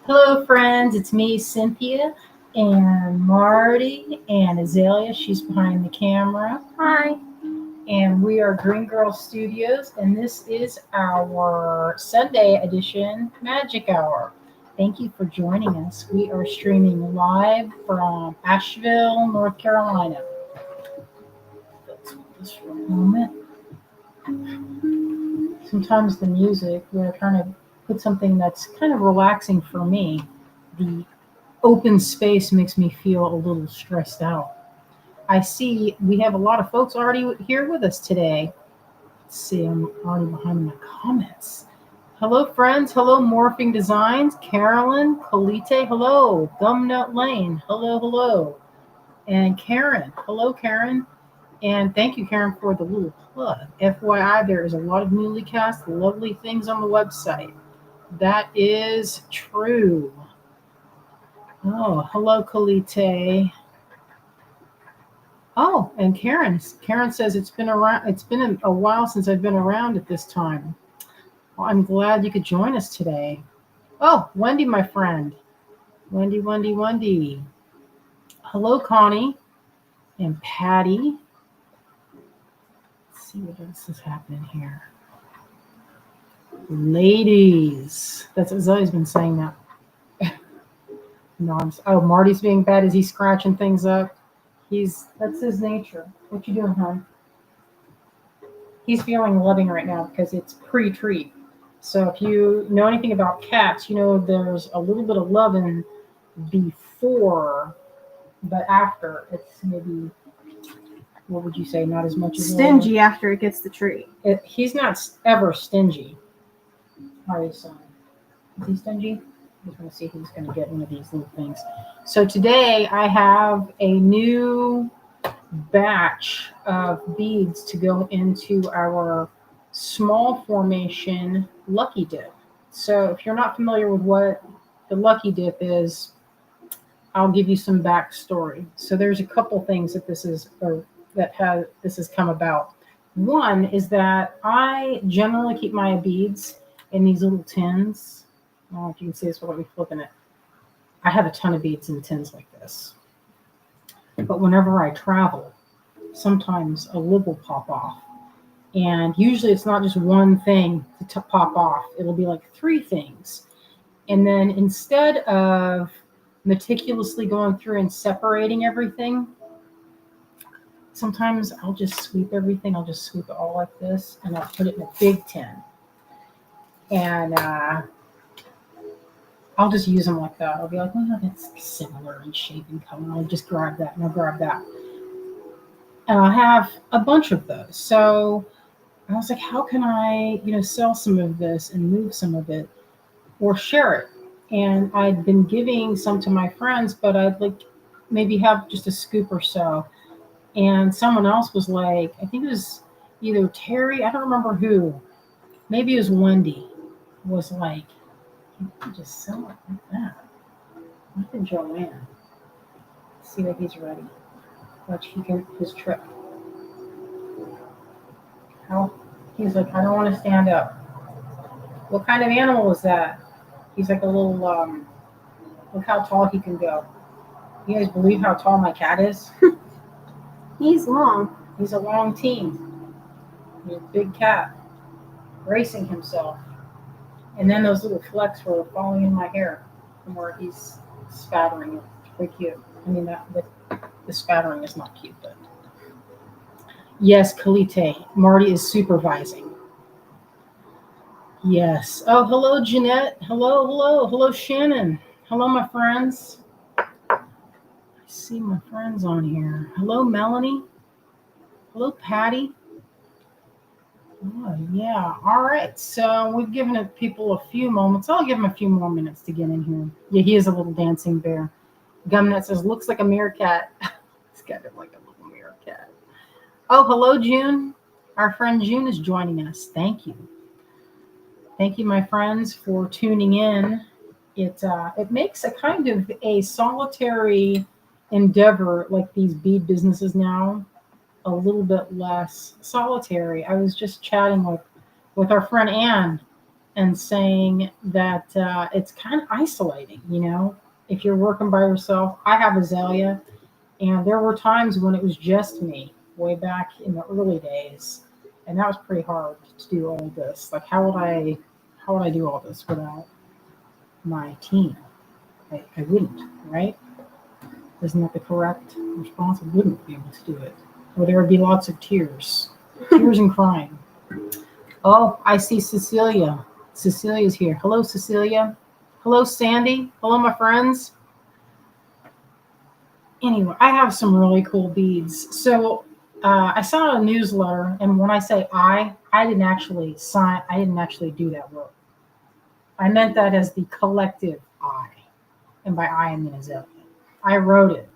Hello, friends. It's me, Cynthia, and Marty, and Azalea. She's behind the camera. Hi. And we are Greengirlstudios, and this is our Sunday edition Magic Hour. Thank you for joining us. We are streaming live from Asheville, North Carolina. Let's hold this for a moment. Sometimes the music, we're trying to put something that's kind of relaxing for me. The open space makes me feel a little stressed out. I see we have a lot of folks already here with us today. Let's see, I'm already behind my comments. Hello, friends. Hello, Morphing Designs. Carolyn, Kalite. Hello, Gumnut Lane. Hello, hello. And Karen. Hello, Karen. And thank you, Karen, for the little plug. FYI, there is a lot of newly cast lovely things on the website. That is true. Oh, hello, Kalite. Oh, and Karen says it's been around. It's been a while since I've been around at this time. Well, I'm glad you could join us today. Oh, Wendy, my friend. Wendy, Wendy, Wendy. Hello, Connie and Patty. Let's see what else is happening here. Ladies. That's Zoe's been saying that. No, Marty's being bad. Is he scratching things up? That's his nature. What you doing, hon? He's feeling loving right now because it's pre-treat. So if you know anything about cats, you know there's a little bit of loving before, but after it's maybe, what would you say, not as much as Stingy after it gets the treat. He's not ever stingy. Are you son? Is he stingy? I just want to see if he's going to get one of these little things. So today I have a new batch of beads to go into our small formation lucky dip. So if you're not familiar with what the lucky dip is, I'll give you some backstory. So there's a couple things that this has come about. One is that I generally keep my beads in these little tins. I don't know if you can see this without me flipping it. I have a ton of beads in tins like this. But whenever I travel, sometimes a lid will pop off. And usually it's not just one thing to pop off. It'll be like three things. And then instead of meticulously going through and separating everything, sometimes I'll just sweep everything. I'll just sweep it all like this, and I'll put it in a big tin. And I'll just use them like that. I'll be like, well, that's similar in shape and color. I'll just grab that, and I'll grab that. And I'll have a bunch of those. So I was like, how can I, sell some of this and move some of it or share it? And I'd been giving some to my friends, but I'd like maybe have just a scoop or so. And someone else was like, I think it was either Terry, I don't remember who, maybe it was Wendy, was like, you can just sell it like that. Look at Joanne. See that he's ready. Watch his trick. How he's like, I don't want to stand up. What kind of animal is that? He's like a little look how tall he can go. You guys believe how tall my cat is? He's long. He's a long team. He's a big cat. Bracing himself. And then those little flecks were falling in my hair from where he's spattering it. It's pretty cute. I mean, the spattering is not cute, but yes, Kalite. Marty is supervising. Yes. Oh, hello, Jeanette. Hello, hello. Hello, Shannon. Hello, my friends. I see my friends on here. Hello, Melanie. Hello, Patty. Oh, yeah. All right. So we've given people a few moments. I'll give them a few more minutes to get in here. Yeah, he is a little dancing bear. Gumnut says, looks like a meerkat. It's kind of like a little meerkat. Oh, hello, June. Our friend June is joining us. Thank you. Thank you, my friends, for tuning in. It makes a kind of a solitary endeavor, like these bead businesses now, a little bit less solitary. I was just chatting with our friend Anne, and saying that it's kind of isolating, if you're working by yourself. I have azalea, and there were times when it was just me way back in the early days, and that was pretty hard to do all this. Like, how would I do all this without my team? I wouldn't, right? Isn't that the correct response? I wouldn't be able to do it. Or there would be lots of tears. Tears and crying. Oh, I see Cecilia. Cecilia's here. Hello, Cecilia. Hello, Sandy. Hello, my friends. Anyway, I have some really cool beads. So I sent out a newsletter, and when I say I didn't actually sign. I didn't actually do that work. I meant that as the collective I, and by I mean azalea. I wrote it,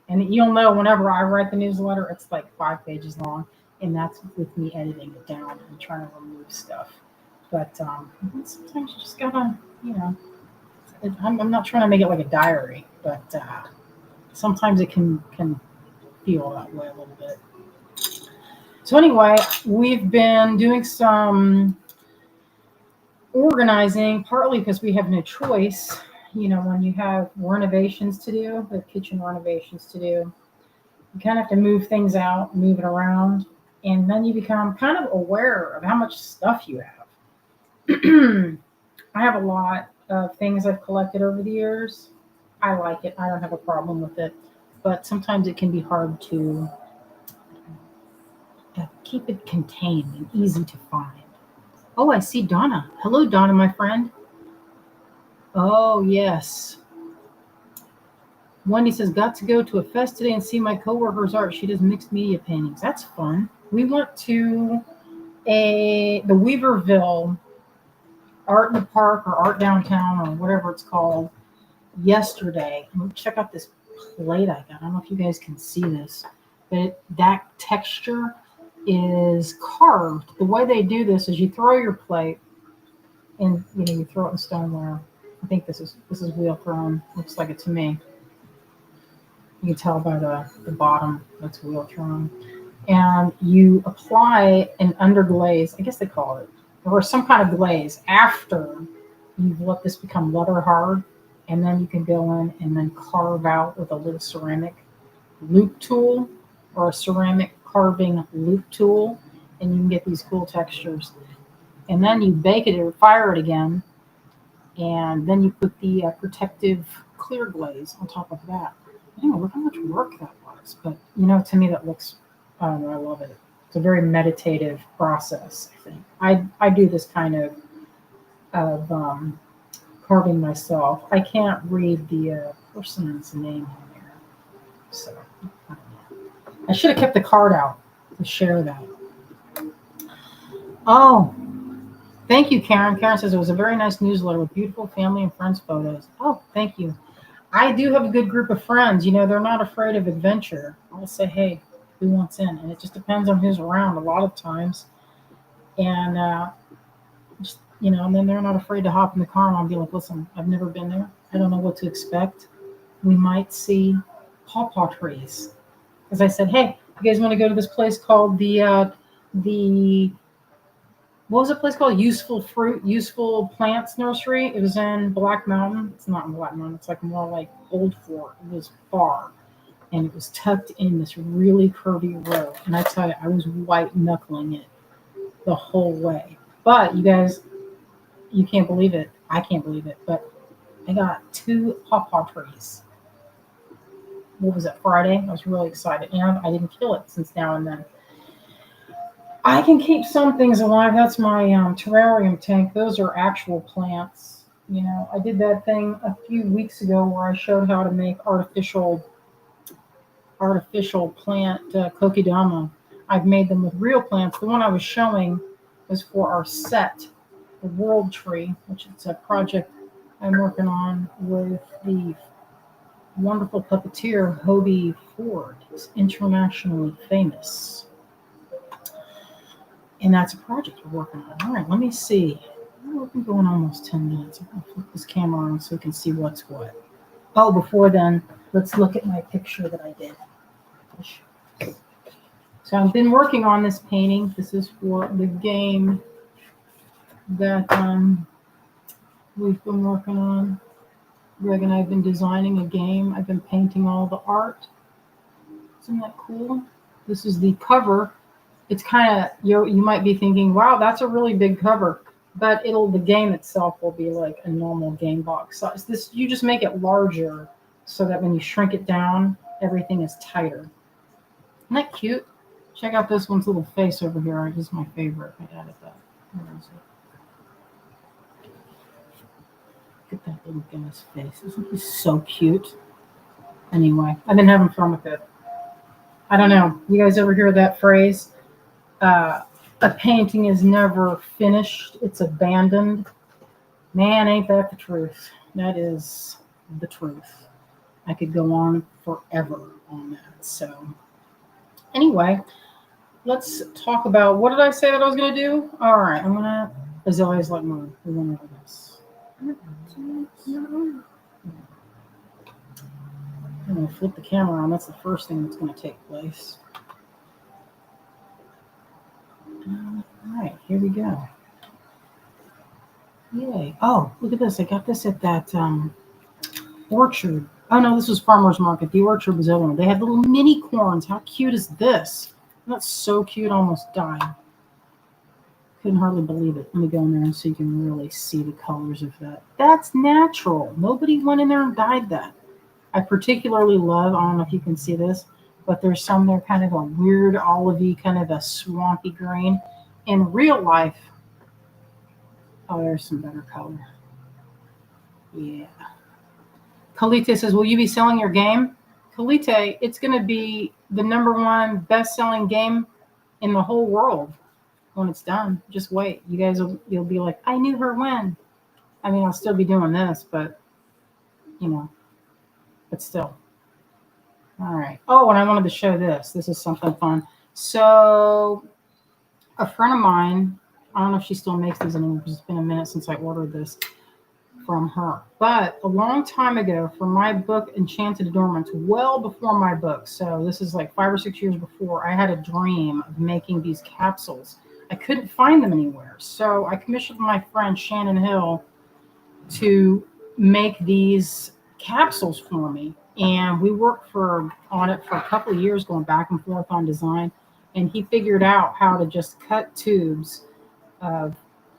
and you'll know whenever I write the newsletter, it's like 5 pages long, and that's with me editing it down and trying to remove stuff. But sometimes you just gotta, I'm not trying to make it like a diary, but sometimes it can feel that way a little bit. So anyway, we've been doing some organizing, partly because we have no choice. When you have renovations to do, the kitchen renovations to do, you kind of have to move things out, move it around, and then you become kind of aware of how much stuff you have. I have a lot of things I've collected over the years. I like it. I don't have a problem with it. But sometimes it can be hard to keep it contained and easy to find. Oh, I see Donna. Hello, Donna, my friend. Oh, yes. Wendy says, got to go to a fest today and see my coworker's art. She does mixed media paintings. That's fun. We went to the Weaverville Art in the Park or Art Downtown or whatever it's called yesterday. Check out this plate I got. I don't know if you guys can see this, but that texture is carved. The way they do this is you throw your plate and you throw it in stoneware. I think this is wheel thrown. Looks like it to me. You can tell by the bottom that's wheel thrown. And you apply an underglaze, I guess they call it, or some kind of glaze after you've let this become leather hard. And then you can go in and then carve out with a little ceramic loop tool or a ceramic carving loop tool, and you can get these cool textures. And then you bake it or fire it again, and then you put the protective clear glaze on top of that. Look how much work that was. But to me that looks, I don't know, I love it. It's a very meditative process, I think. I do this kind of carving myself. I can't read the person's name in there, so I should have kept the card out to share that. Oh, thank you, Karen. Karen says it was a very nice newsletter with beautiful family and friends photos. Oh, thank you. I do have a good group of friends. They're not afraid of adventure. I'll say, hey, who wants in? And it just depends on who's around a lot of times. And and then they're not afraid to hop in the car, and I'll be like, listen, I've never been there. I don't know what to expect. We might see pawpaw trees. Because I said, hey, you guys want to go to this place called what was the place called? Useful Plants Nursery. It was in Black Mountain. It's not in Black Mountain. It's like more like Old Fort. It was far. And it was tucked in this really curvy road. And I tell you, I was white knuckling it the whole way. But you guys, you can't believe it. I can't believe it. But I got 2 pawpaw trees. What was it, Friday? I was really excited. And I didn't kill it since now and then. I can keep some things alive. That's my terrarium tank. Those are actual plants. I did that thing a few weeks ago where I showed how to make artificial plant kokedama. I've made them with real plants. The one I was showing was for our set, the World Tree, which is a project I'm working on with the wonderful puppeteer Hobie Ford. He's internationally famous. And that's a project we're working on. All right, let me see. We've been going almost 10 minutes. I'm going to flip this camera on so we can see what's what. Oh, before then, let's look at my picture that I did. So I've been working on this painting. This is for the game that we've been working on. Greg and I have been designing a game. I've been painting all the art. Isn't that cool? This is the cover. It's kind of, you might be thinking, wow, that's a really big cover. But the game itself will be like a normal game box size. This, you just make it larger so that when you shrink it down, everything is tighter. Isn't that cute? Check out this one's little face over here. This is my favorite. I added that. Where is it? Look at that little guy's face. Isn't he so cute? Anyway, I've been having fun with it. I don't know. You guys ever hear that phrase? A painting is never finished. It's abandoned. Man, ain't that the truth? That is the truth. I could go on forever on that. So anyway, let's talk about, what did I say that I was going to do? All right, I'm going to, Azalea's like, move. We went over this. I'm going to flip the camera on. That's the first thing that's going to take place. All right, here we go. Yay. Oh, look at this. I got this at that orchard. Oh, no, this was Farmer's Market. The orchard was over. They had little mini corns. How cute is this? That's so cute. I almost died. Couldn't hardly believe it. Let me go in there so you can really see the colors of that. That's natural. Nobody went in there and dyed that. I particularly love, I don't know if you can see this, but there's some that are kind of a weird olivey, kind of a swampy green. In real life, oh, there's some better color. Yeah. Kalite says, will you be selling your game? Kalite, it's going to be the #1 best-selling game in the whole world when it's done. Just wait. You guys you'll be like, I knew her when. I mean, I'll still be doing this, but, but still. All right. Oh, and I wanted to show this. This is something fun. So a friend of mine, I don't know if she still makes these anymore because it's been a minute since I ordered this from her. But a long time ago, for my book, Enchanted Adornments, well before my book, so this is like 5 or 6 years before, I had a dream of making these capsules. I couldn't find them anywhere. So I commissioned my friend Shannon Hill to make these capsules for me. And we worked on it for a couple of years, going back and forth on design. And he figured out how to just cut tubes of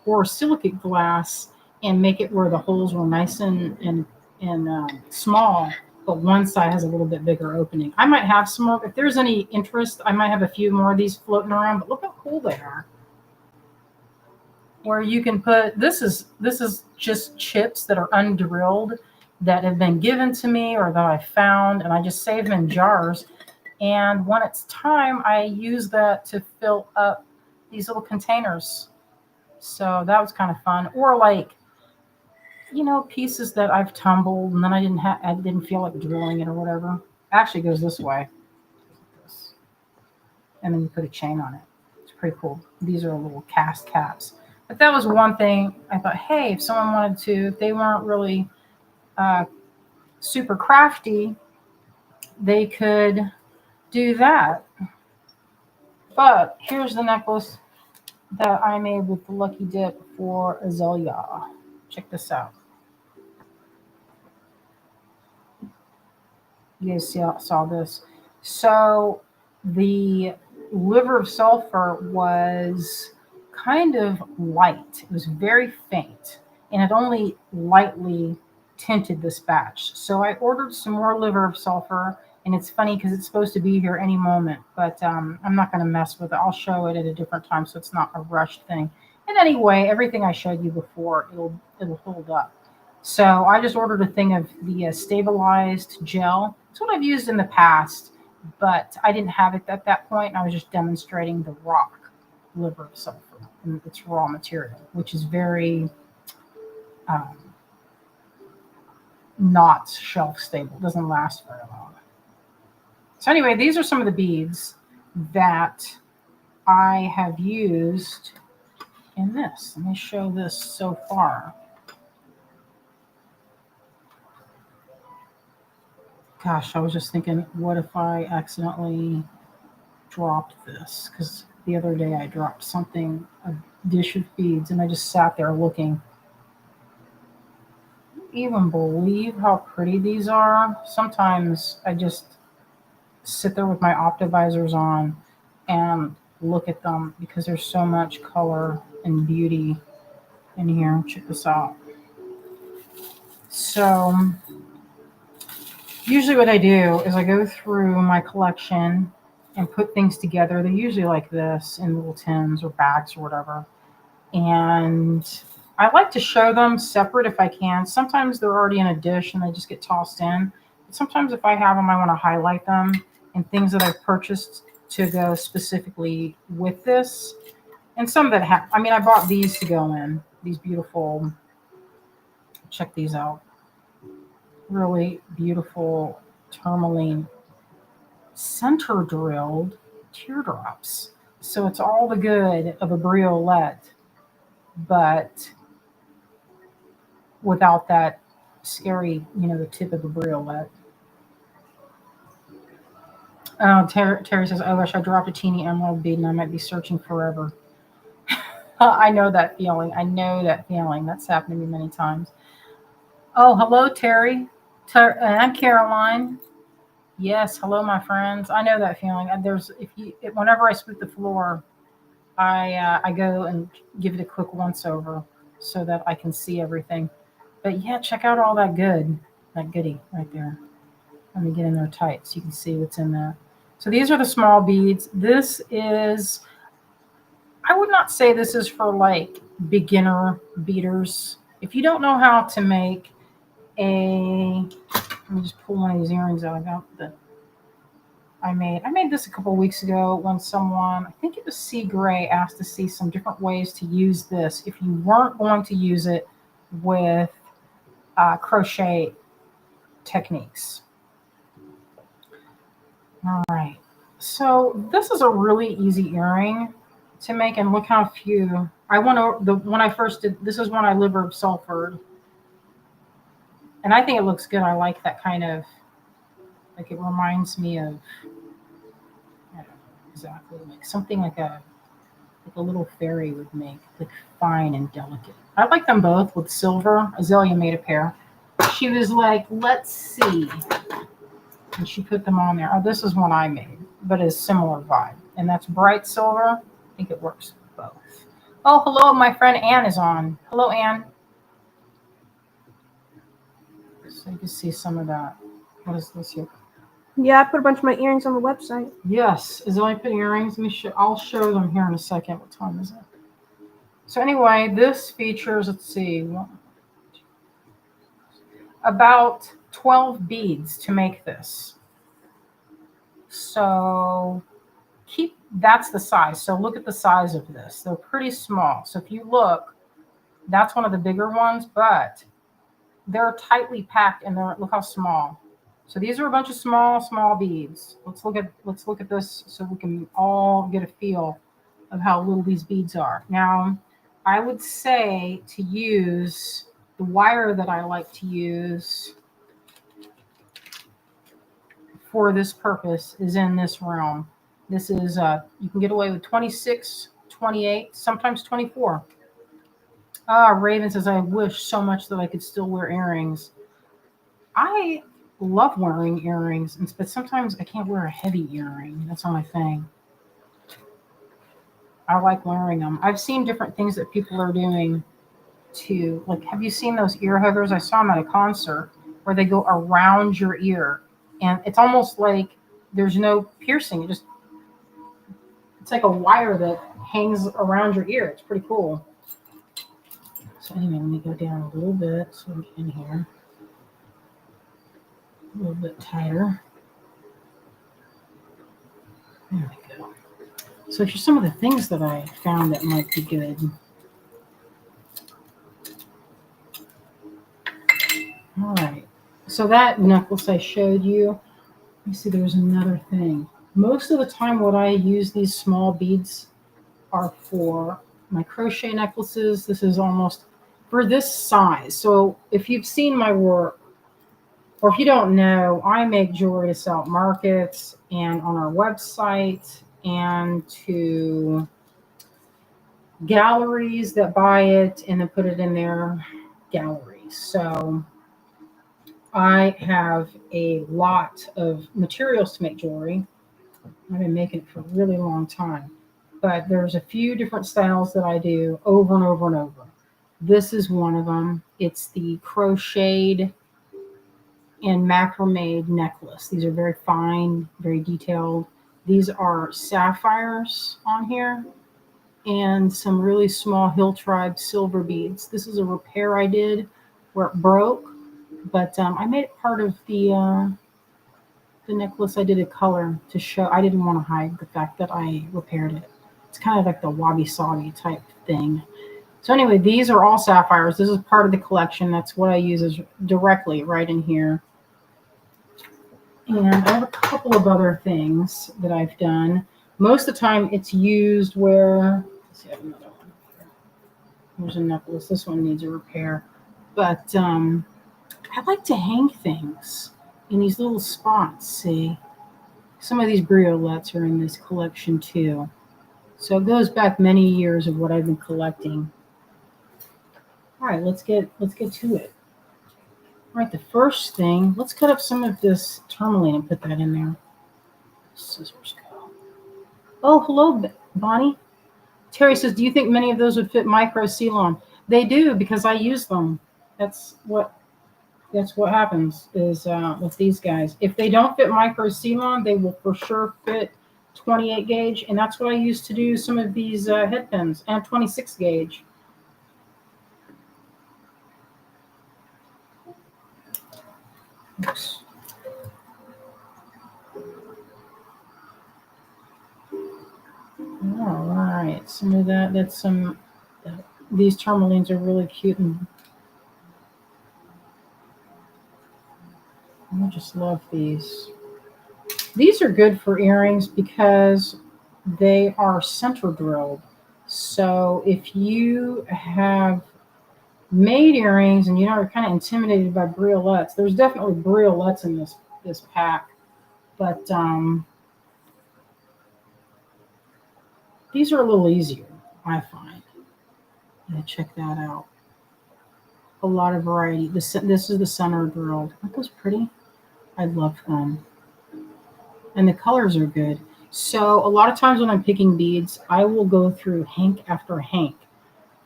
borosilicate glass and make it where the holes were nice and small, but one side has a little bit bigger opening. I might have some more. If there's any interest, I might have a few more of these floating around. But look how cool they are. Where you can put, this is just chips that are undrilled that have been given to me or that I found, and I just save them in jars. And when it's time, I use that to fill up these little containers. So that was kind of fun. Or like, pieces that I've tumbled and then I didn't feel like drilling it or whatever. Actually, it goes this way. And then you put a chain on it. It's pretty cool. These are little cast caps. But that was one thing I thought, hey, if someone wanted to, if they weren't really super crafty, they could do that. But here's the necklace that I made with the Lucky Dip for Azalea. Check this out. You guys saw this. So the liver of sulfur was kind of light. It was very faint, and it only lightly tinted this batch. So I ordered some more liver of sulfur, and it's funny because it's supposed to be here any moment, but I'm not going to mess with it. I'll show it at a different time, so it's not a rushed thing. And anyway, everything I showed you before, it'll hold up. So I just ordered a thing of the stabilized gel. It's what I've used in the past, but I didn't have it at that point. And I was just demonstrating the rock liver of sulfur and its raw material, which is very not shelf stable. It doesn't last very long. So anyway, these are some of the beads that I have used in this. Let me show this so far. Gosh, I was just thinking, what if I accidentally dropped this? Because The other day I dropped something, a dish of beads, and I just sat there looking. Even believe how pretty these are? Sometimes I just sit there with my optivisors on and look at them because there's so much color and beauty in here. Check this out. So usually what I do is I go through my collection and put things together. They're usually like this in little tins or bags or whatever. And I like to show them separate if I can. Sometimes they're already in a dish and they just get tossed in. But sometimes if I have them, I want to highlight them and things that I've purchased to go specifically with this. And some that have, I mean, I bought these to go in. These beautiful, check these out. Really beautiful tourmaline center drilled teardrops. So it's all the good of a briolette, but without that scary, the tip of a briolette. Terry says, "I wish I dropped a teeny emerald bead and I might be searching forever." I know that feeling. I know that feeling. That's happened to me many times. Oh, hello, Terry. I'm Caroline. Yes, hello, my friends. I know that feeling. Whenever I sweep the floor, I go and give it a quick once over so that I can see everything. But yeah, check out all that goodie right there. Let me get in there tight so you can see what's in that. So these are the small beads. I would not say this is for like beginner beaders. If you don't know how to make let me just pull one of these earrings out. I made this a couple of weeks ago when someone, I think it was C. Gray, asked to see some different ways to use this if you weren't going to use it with crochet techniques. All right. So this is a really easy earring to make, and look how few. When I first did this is when I liver sulfured, and I think it looks good. I like that kind of, like, it reminds me of, I don't know exactly, like something like a little fairy would make, like fine and delicate. I like them both with silver. Azalea made a pair. She was like, let's see. And she put them on there. Oh, this is one I made, but it's similar vibe. And that's bright silver. I think it works both. Oh, hello, my friend Anne is on. Hello, Anne. So you can see some of that. What is this here? Yeah, I put a bunch of my earrings on the website. Yes, is only put earrings. I'll show them here in a second. What time is it? So anyway, this features, let's see, about 12 beads to make this. So that's the size. So look at the size of this. They're pretty small. So if you look, that's one of the bigger ones, but they're tightly packed and look how small. So these are a bunch of small beads. Let's look at this so we can all get a feel of how little these beads are. Now, I would say to use the wire that I like to use for this purpose is in this realm. This is, you can get away with 26, 28, sometimes 24. Raven says, I wish so much that I could still wear earrings. I love wearing earrings, but sometimes I can't wear a heavy earring. That's not my thing. I like wearing them. I've seen different things that people are doing to, like, have you seen those ear huggers? I saw them at a concert where they go around your ear, and it's almost like there's no piercing. It's like a wire that hangs around your ear. It's pretty cool. So anyway, let me go down a little bit so we get in here. A little bit tighter. There we go. So here's some of the things that I found that might be good. All right. So that necklace I showed you. Let me see, there's another thing. Most of the time what I use these small beads are for my crochet necklaces. This is almost for this size. So if you've seen my work, or if you don't know, I make jewelry to sell at markets and on our website and to galleries that buy it and then put it in their galleries. So I have a lot of materials to make jewelry. I've been making it for a really long time. But there's a few different styles that I do over and over and over. This is one of them. It's the crocheted and macrame necklace. These are very fine, very detailed. These are sapphires on here and some really small Hill Tribe silver beads. This is a repair I did where it broke, but I made it part of the necklace. I did a color to show. I didn't want to hide the fact that I repaired it. It's kind of like the wabi-sabi type thing. So anyway, these are all sapphires. This is part of the collection. That's what I use as directly right in here. And I have a couple of other things that I've done. Most of the time it's used where, let's see, I have another one here. There's a necklace. This one needs a repair. But I like to hang things in these little spots, see? Some of these briolettes are in this collection too. So it goes back many years of what I've been collecting. All right, let's get to it. All right, the first thing, let's cut up some of this tourmaline and put that in there. Scissors go. Oh, hello, Bonnie. Terry says, do you think many of those would fit micro Ceylon? They do, because I use them. That's what happens is with these guys. If they don't fit micro Ceylon, they will for sure fit 28 gauge, and that's what I use to do some of these head pins, and 26 gauge. Oops. All right, some of that. That's some. These tourmalines are really cute, and I just love these. These are good for earrings because they are center drilled. So if you have made earrings and you're kind of intimidated by briolettes, there's definitely briolettes in this pack, but these are a little easier, I find. Yeah, check that out. A lot of variety. This is the center drilled. Aren't those pretty? I love them. And the colors are good. So a lot of times when I'm picking beads, I will go through hank after hank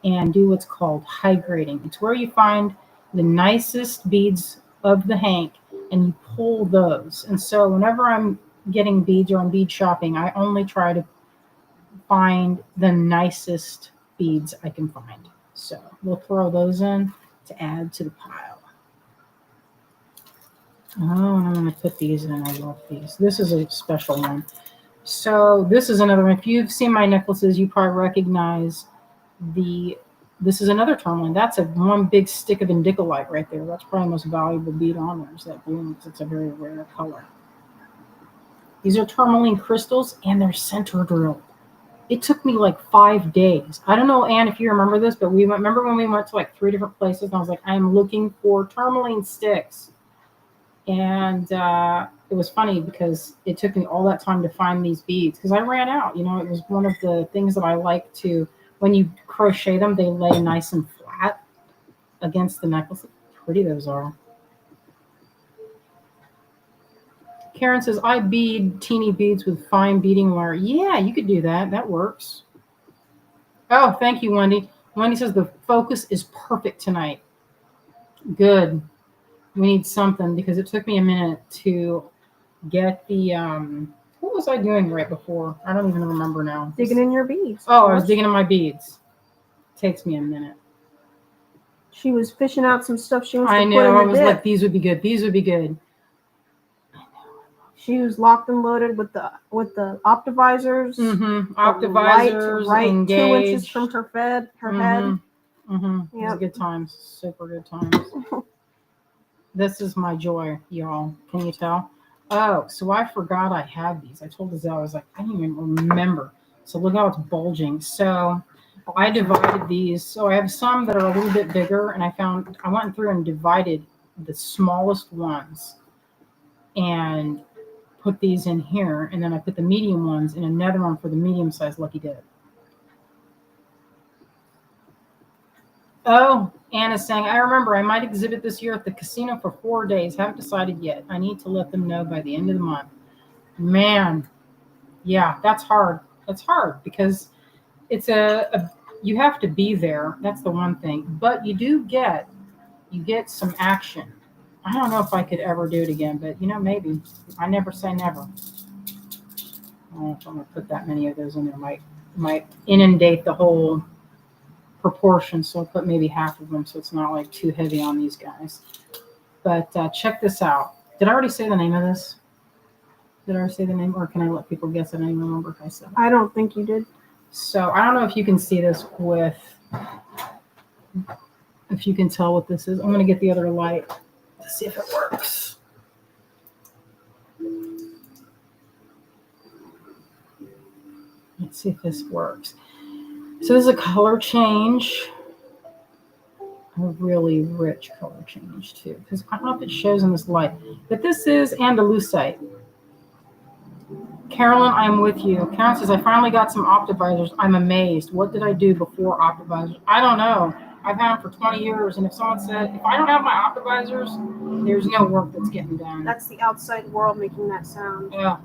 and do what's called high grading. It's where you find the nicest beads of the hank and you pull those. And so whenever I'm getting beads or I'm bead shopping, I only try to find the nicest beads I can find. So we'll throw those in to add to the pile. Oh, and I'm going to put these in. I love these. This is a special one. So this is another one. If you've seen my necklaces, you probably recognize this is another tourmaline. That's one big stick of indicolite right there. That's probably the most valuable bead on there is that blue because it's a very rare color. These are tourmaline crystals and they're center drilled. It took me like 5 days. I don't know, Anne, if you remember this, but remember when we went to like 3 different places and I was like, I'm looking for tourmaline sticks. And it was funny because it took me all that time to find these beads because I ran out. You know, it was one of the things that I like to, when you crochet them, they lay nice and flat against the necklace. Look how pretty those are. Karen says, I bead teeny beads with fine beading wire. Yeah, you could do that. That works. Oh, thank you, Wendy. Wendy says the focus is perfect tonight. Good. We need something because it took me a minute to get the, what was I doing right before? I don't even remember now. Digging in your beads. Oh, I was digging in my beads. Takes me a minute. She was fishing out some stuff she wants to I put in know. the I was dip. like, these would be good. These would be good. She was locked and loaded with the optivisors. Mm-hmm. Optivisors, right engaged. 2 inches from her head. Mm-hmm. Yep. It was good times. Super good times. This is my joy, y'all. Can you tell? Oh, so I forgot I had these. I told Azelle, I was like, I didn't even remember. So look how it's bulging. So I divided these. So I have some that are a little bit bigger, and I went through and divided the smallest ones and put these in here, and then I put the medium ones in another one for the medium-sized Lucky Dip. Oh, Anna's saying, I remember I might exhibit this year at the casino for 4 days. Haven't decided yet. I need to let them know by the end of the month. Man, yeah, that's hard. That's hard because it's you have to be there. That's the one thing. But you get some action. I don't know if I could ever do it again, but maybe. I never say never. I don't know if I'm gonna put that many of those in there. Might inundate the whole proportion, so I'll put maybe half of them so it's not like too heavy on these guys. But check this out. Did I already say the name of this? Did I already say the name, or can I let people guess it? I don't even remember if I said it. I don't think you did. So I don't know if you can see this if you can tell what this is. I'm going to get the other light to see if it works. Let's see if this works. So this is a color change. A really rich color change too. Because I don't know if it shows in this light. But this is Andalusite. Carolyn, I'm with you. Karen says, I finally got some optivisors. I'm amazed. What did I do before optivisors? I don't know. I've had them for 20 years. And if someone said, if I don't have my optivisors, there's no work that's getting done. That's the outside world making that sound. Yeah.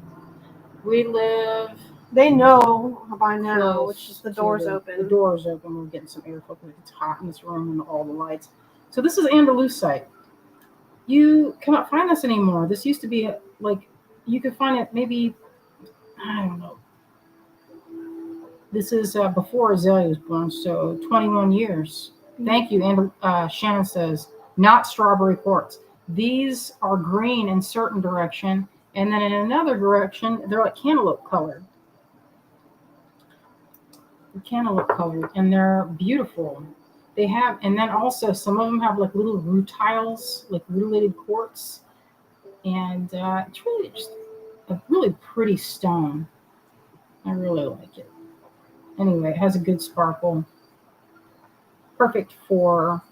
We live. They know by now, which is the door's open. The door's open. We're getting some airflow because it's hot in this room and all the lights. So this is Andalusite. You cannot find this anymore. This used to be like, you could find it maybe, I don't know. This is before Azalea was born, so 21 years. Thank you. And Shannon says, not strawberry quartz. These are green in certain direction, and then in another direction, they're like cantaloupe colored. Cantaloupe colored, and they're beautiful. They have, and then also some of them have like little rutiles, like rutilated quartz, and it's really just a really pretty stone. I really like it. Anyway, it has a good sparkle. Perfect for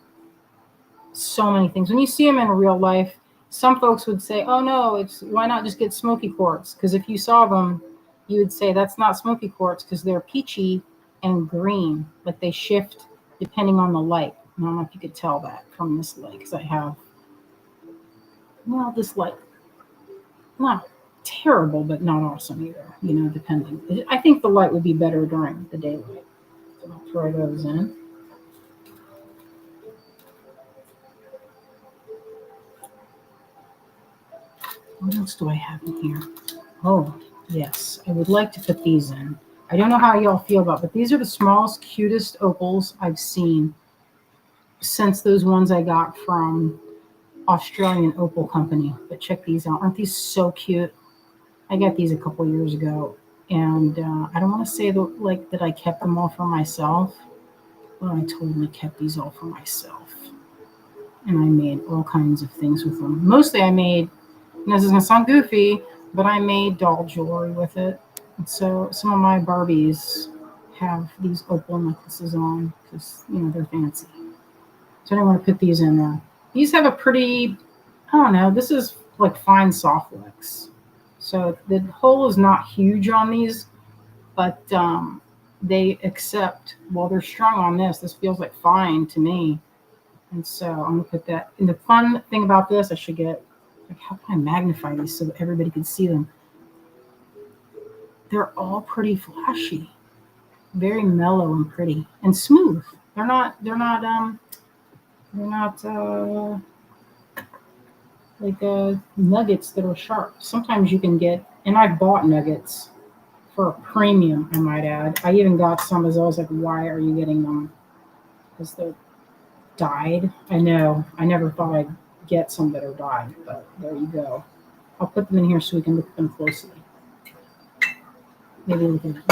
so many things. When you see them in real life, some folks would say, oh no, why not just get smoky quartz? Because if you saw them, you would say that's not smoky quartz because they're peachy and green, like they shift depending on the light. I don't know if you could tell that from this light, because I have, this light, not terrible, but not awesome either, depending. I think the light would be better during the daylight. So I'll throw those in. What else do I have in here? Oh, yes, I would like to put these in. I don't know how y'all feel about it, but these are the smallest, cutest opals I've seen since those ones I got from Australian Opal Company. But check these out. Aren't these so cute? I got these a couple years ago, and I don't want to say that I kept them all for myself, but I totally kept these all for myself. And I made all kinds of things with them. Mostly I made, and this is going to sound goofy, but I made doll jewelry with it. And so some of my Barbies have these opal necklaces on because, they're fancy. So I don't want to put these in there. These have a pretty, I don't know, this is like fine soft wax. So the hole is not huge on these, but they accept, well, they're strung on this. This feels like fine to me. And so I'm going to put that. And the fun thing about this, I should get, how can I magnify these so that everybody can see them? They're all pretty flashy, very mellow and pretty and smooth. They're not like nuggets that are sharp. Sometimes you can get, and I've bought nuggets for a premium, I might add. I even got some as I was like, why are you getting them? Because they're dyed. I know. I never thought I'd get some that are dyed, but there you go. I'll put them in here so we can look at them closely. Maybe we can.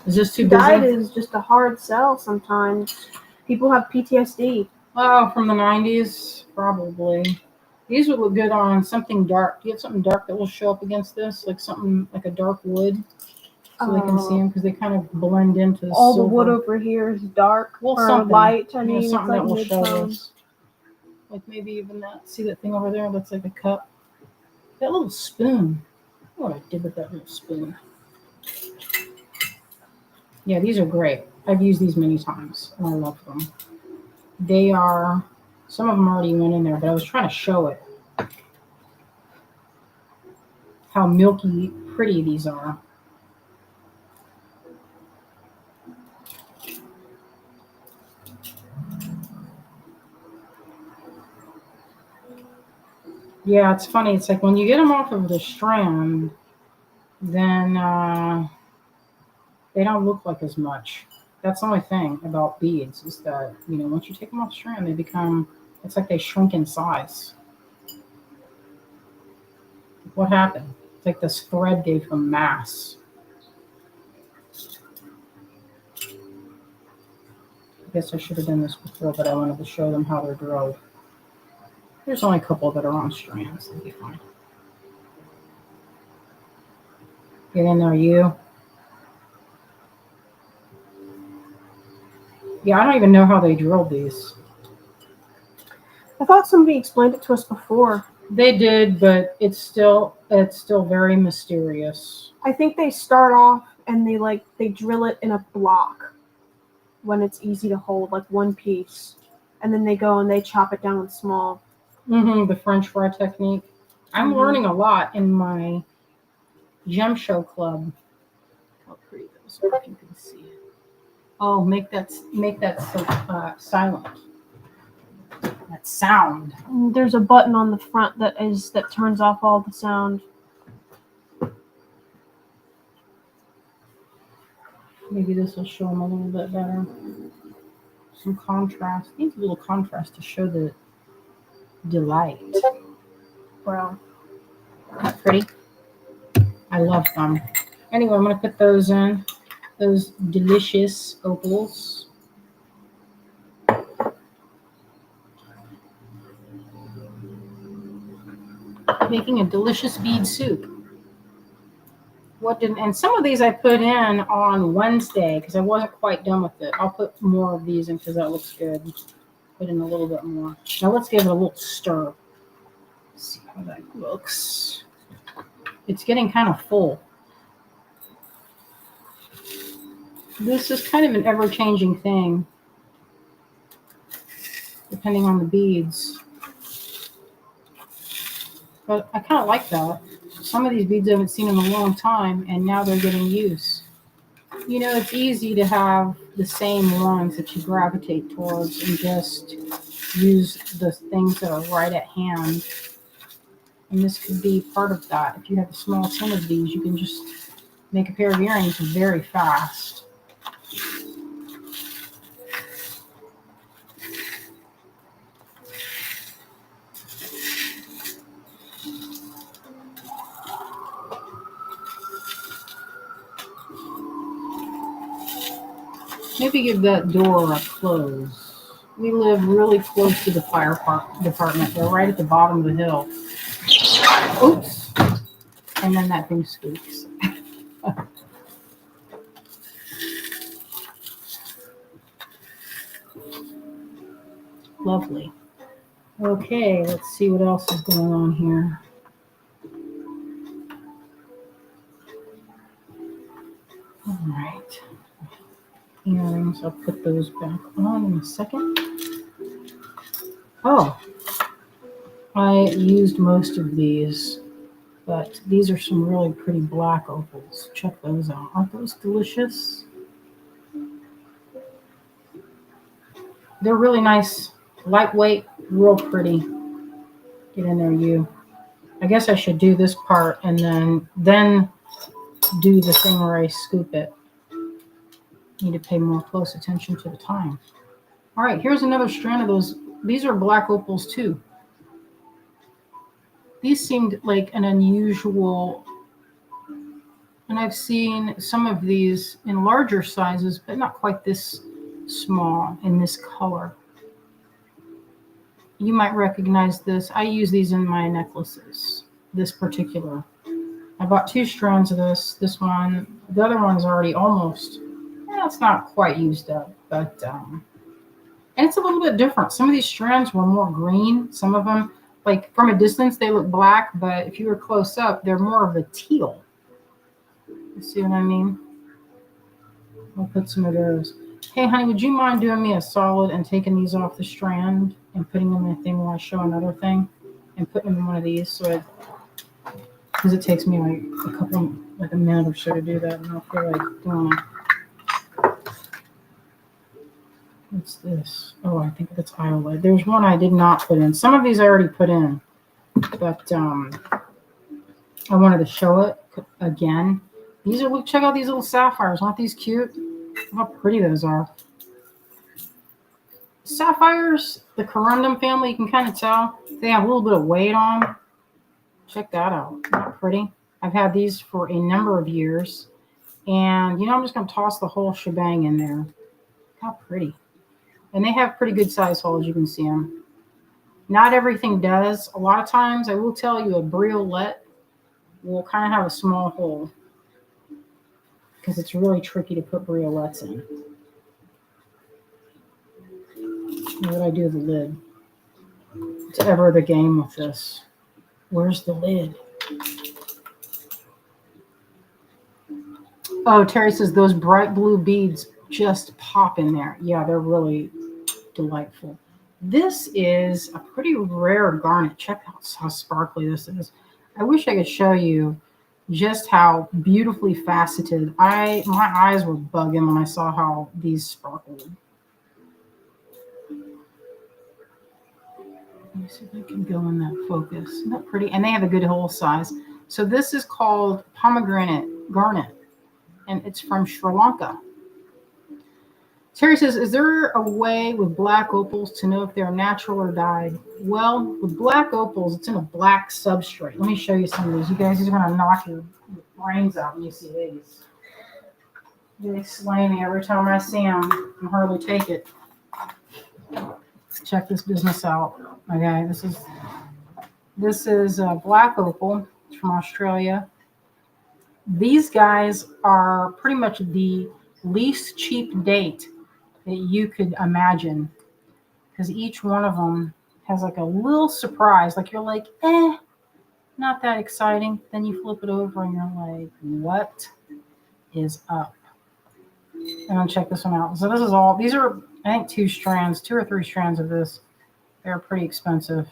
Is this too busy? Dyed is just a hard sell sometimes. People have PTSD. Oh, from the 90s? Probably. These would look good on something dark. Do you have something dark that will show up against this? Like something like a dark wood? So they can see them because they kind of blend into the all silver. The wood over here is dark or light. I mean, something like that will show mid-tone. us. Like maybe even that. See that thing over there? That's like a cup. That little spoon. What I did with that little spoon. Yeah, these are great. I've used these many times and I love them. They are, some of them already went in there, but I was trying to show it how milky pretty these are. Yeah, it's funny. It's like when you get them off of the strand, then they don't look like as much. That's the only thing about beads is that, once you take them off the strand, they become, it's like they shrink in size. What happened? It's like this thread gave them mass. I guess I should have done this before, but I wanted to show them how they're drilled. There's only a couple that are on strands. They'll be fine. Get in there, you. Yeah, I don't even know how they drilled these. I thought somebody explained it to us before. They did, but it's still very mysterious. I think they start off and they drill it in a block when it's easy to hold, like one piece. And then they go and they chop it down small. The French fry technique. I'm learning a lot in my gem show club. How pretty those are, if you can see it. Oh, make that so silent. That sound. There's a button on the front that turns off all the sound. Maybe this will show them a little bit better. Some contrast. Needs a little contrast to show the delight. Wow. Not pretty. I love them. Anyway, I'm going to put those in. Those delicious opals. Making a delicious bead soup. And some of these I put in on Wednesday because I wasn't quite done with it. I'll put more of these in because that looks good. Put in a little bit more. Now let's give it a little stir. Let's see how that looks. It's getting kind of full. This is kind of an ever-changing thing, depending on the beads. But I kind of like that. Some of these beads I haven't seen in a long time, and now they're getting use. It's easy to have the same ones that you gravitate towards and just use the things that are right at hand. And this could be part of that. If you have a small tin of these, you can just make a pair of earrings very fast. Maybe give that door a close. We live really close to the fire department. They're right at the bottom of the hill. Oops. And then that thing squeaks. Lovely. Okay, let's see what else is going on here. All right. Earrings, I'll put those back on in a second. Oh, I used most of these, but these are some really pretty black opals. Check those out. Aren't those delicious? They're really nice, lightweight, real pretty. Get in there, you. I guess I should do this part and then do the thing where I scoop it. Need to pay more close attention to the time. All right, here's another strand of those. These are black opals too. These seemed like an unusual, and I've seen some of these in larger sizes, but not quite this small in this color. You might recognize this. I use these in my necklaces, this particular. I bought 2 strands of this. This one, the other one's already almost, it's not quite used up, but, and it's a little bit different. Some of these strands were more green. Some of them Like from a distance, they look black, but if you were close up, they're more of a teal. You see what I mean? I'll put some of those. Hey, honey, would you mind doing me a solid and taking these off the strand and putting them in a thing while I show another thing, and putting them in one of these because it takes me like a minute or so to do that, and I don't feel like doing it. What's this? Oh, I think that's Iowa. There's one I did not put in. Some of these I already put in, but I wanted to show it again. These are, check out these little sapphires. Aren't these cute? How pretty those are. Sapphires, the corundum family, you can kind of tell. They have a little bit of weight on them. Check that out. Not pretty. I've had these for a number of years. And, I'm just going to toss the whole shebang in there. How pretty. And they have pretty good size holes. You can see them. Not everything does. A lot of times, I will tell you, a briolette will kind of have a small hole because it's really tricky to put briolettes in. What do I do with the lid? It's ever the game with this. Where's the lid? Oh, Terry says those bright blue beads just pop in there. Yeah, they're really delightful. This is a pretty rare garnet. Check out how sparkly this is. I wish I could show you just how beautifully faceted. My eyes were bugging when I saw how these sparkled. Let me see if I can go in that focus. Isn't that pretty? And they have a good hole size. So this is called pomegranate garnet, and it's from Sri Lanka. Terry says, is there a way with black opals to know if they're natural or dyed? Well, with black opals, it's in a black substrate. Let me show you some of these. You guys, these are going to knock your brains out when you see these. They slay me every time I see them. I can hardly take it. Check this business out. Okay, this is black opal. It's from Australia. These guys are pretty much the least cheap date that you could imagine, because each one of them has like a little surprise. Like you're like, not that exciting. Then you flip it over and you're like, what is up? And then check this one out. So this is all. These are, I think, 2 or 3 strands of this. They're pretty expensive.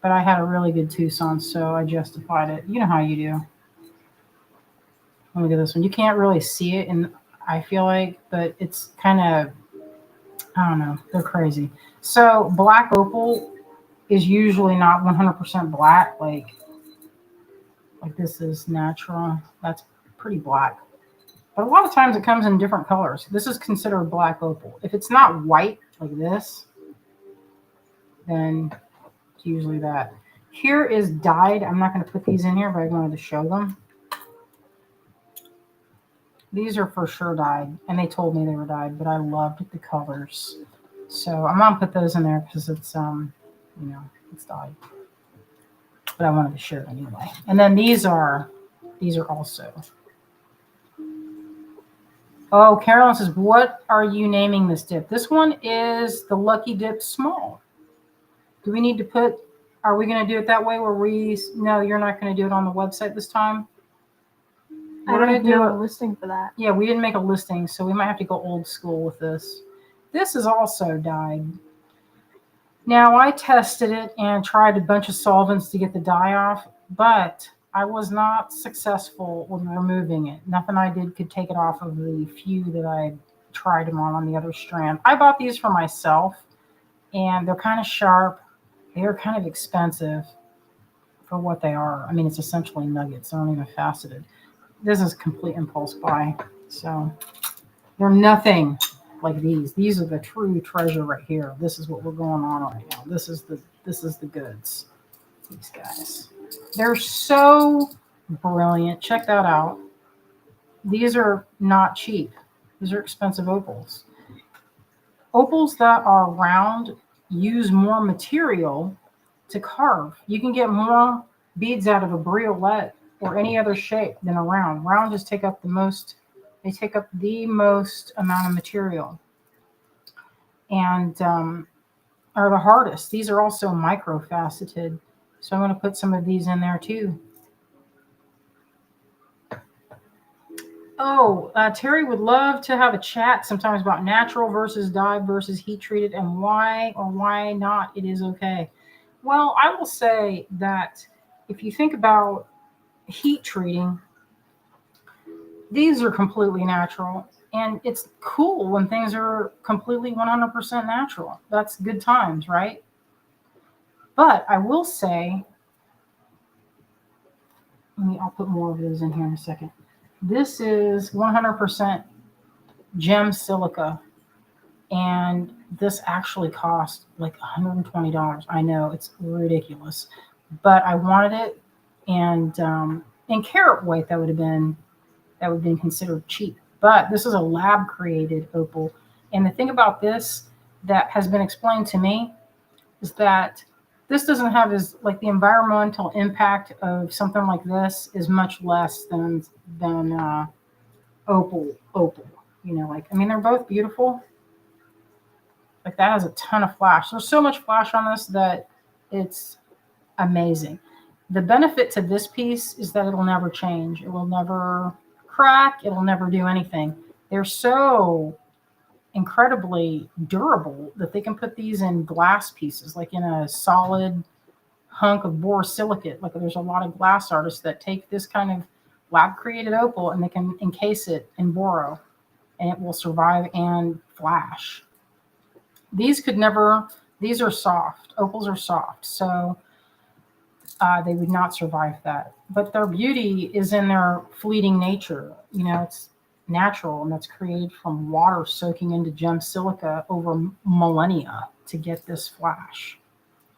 But I had a really good Tucson, so I justified it. You know how you do. Look at this one. You can't really see it, and I feel like, but it's kind of, I don't know. They're crazy. So black opal is usually not 100% black. Like this is natural. That's pretty black. But a lot of times it comes in different colors. This is considered black opal. If it's not white like this, then it's usually that. Here is dyed. I'm not going to put these in here, but I wanted to show them. These are for sure dyed, and they told me they were dyed, but I loved the colors. So I'm going to put those in there because it's, it's dyed. But I wanted to share it anyway. And then these are also. Oh, Carolyn says, what are you naming this dip? This one is the Lucky Dip Small. Do we need to are we going to do it that way where no, you're not going to do it on the website this time? We're going to do a listing for that. Yeah, we didn't make a listing, so we might have to go old school with this. This is also dyed. Now, I tested it and tried a bunch of solvents to get the dye off, but I was not successful with removing it. Nothing I did could take it off of the few that I tried them on the other strand. I bought these for myself, and they're kind of sharp. They are kind of expensive for what they are. I mean, it's essentially nuggets. They're not even faceted. This is complete impulse buy. So they're nothing like these. These are the true treasure right here. This is what we're going on right now. This is the goods. These guys. They're so brilliant. Check that out. These are not cheap. These are expensive opals. Opals that are round use more material to carve. You can get more beads out of a briolette or any other shape than a round. Round just take up the most amount of material. And are the hardest. These are also microfaceted. So I'm going to put some of these in there too. Oh, Terry would love to have a chat sometimes about natural versus dyed versus heat treated and why or why not it is okay. Well, I will say that if you think about heat treating, these are completely natural. And it's cool when things are completely 100% natural. That's good times, right? But I will say, I'll put more of those in here in a second. This is 100% gem silica. And this actually cost like $120. I know it's ridiculous, but I wanted it. And in carat weight, that would have been considered cheap. But this is a lab created opal. And the thing about this that has been explained to me is that this doesn't have as like the environmental impact of something like this is much less than opal. You know, like I mean they're both beautiful. Like that has a ton of flash. There's so much flash on this that it's amazing. The benefit to this piece is that it'll never change. It will never crack. It'll never do anything. They're so incredibly durable that they can put these in glass pieces, like in a solid hunk of borosilicate. Like there's a lot of glass artists that take this kind of lab created opal and they can encase it in boro and it will survive and flash. These could never, these are soft. Opals are soft. So they would not survive that. But their beauty is in their fleeting nature. You know, it's natural and that's created from water soaking into gem silica over millennia to get this flash.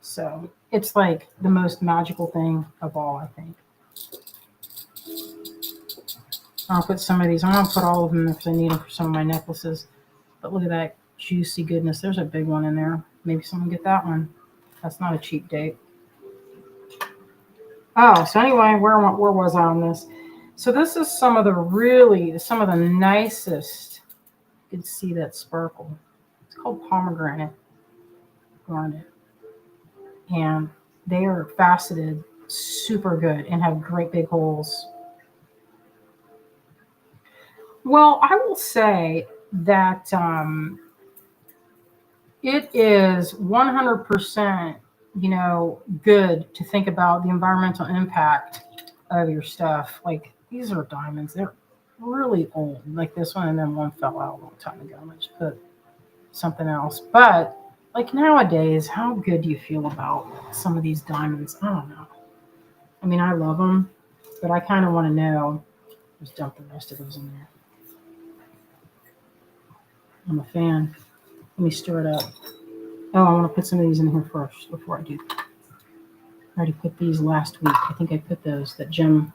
So it's like the most magical thing of all, I think. I'll put some of these, I'm going to put all of them because I need them for some of my necklaces. But look at that juicy goodness. There's a big one in there. Maybe someone get that one. That's not a cheap date. Oh, so anyway, where was I on this? So this is some of the nicest. You can see that sparkle. It's called pomegranate garnet. And they are faceted super good and have great big holes. Well, I will say that it is 100%, good to think about the environmental impact of your stuff. Like these are diamonds. They're really old. Like this one and then one fell out a long time ago. I just put something else. But like nowadays, how good do you feel about some of these diamonds? I don't know. I mean, I love them, but I kind of want to know. Just dump the rest of those in there. I'm a fan. Let me stir it up. Oh, I want to put some of these in here first before I do. I already put these last week. I think I put those. That gem.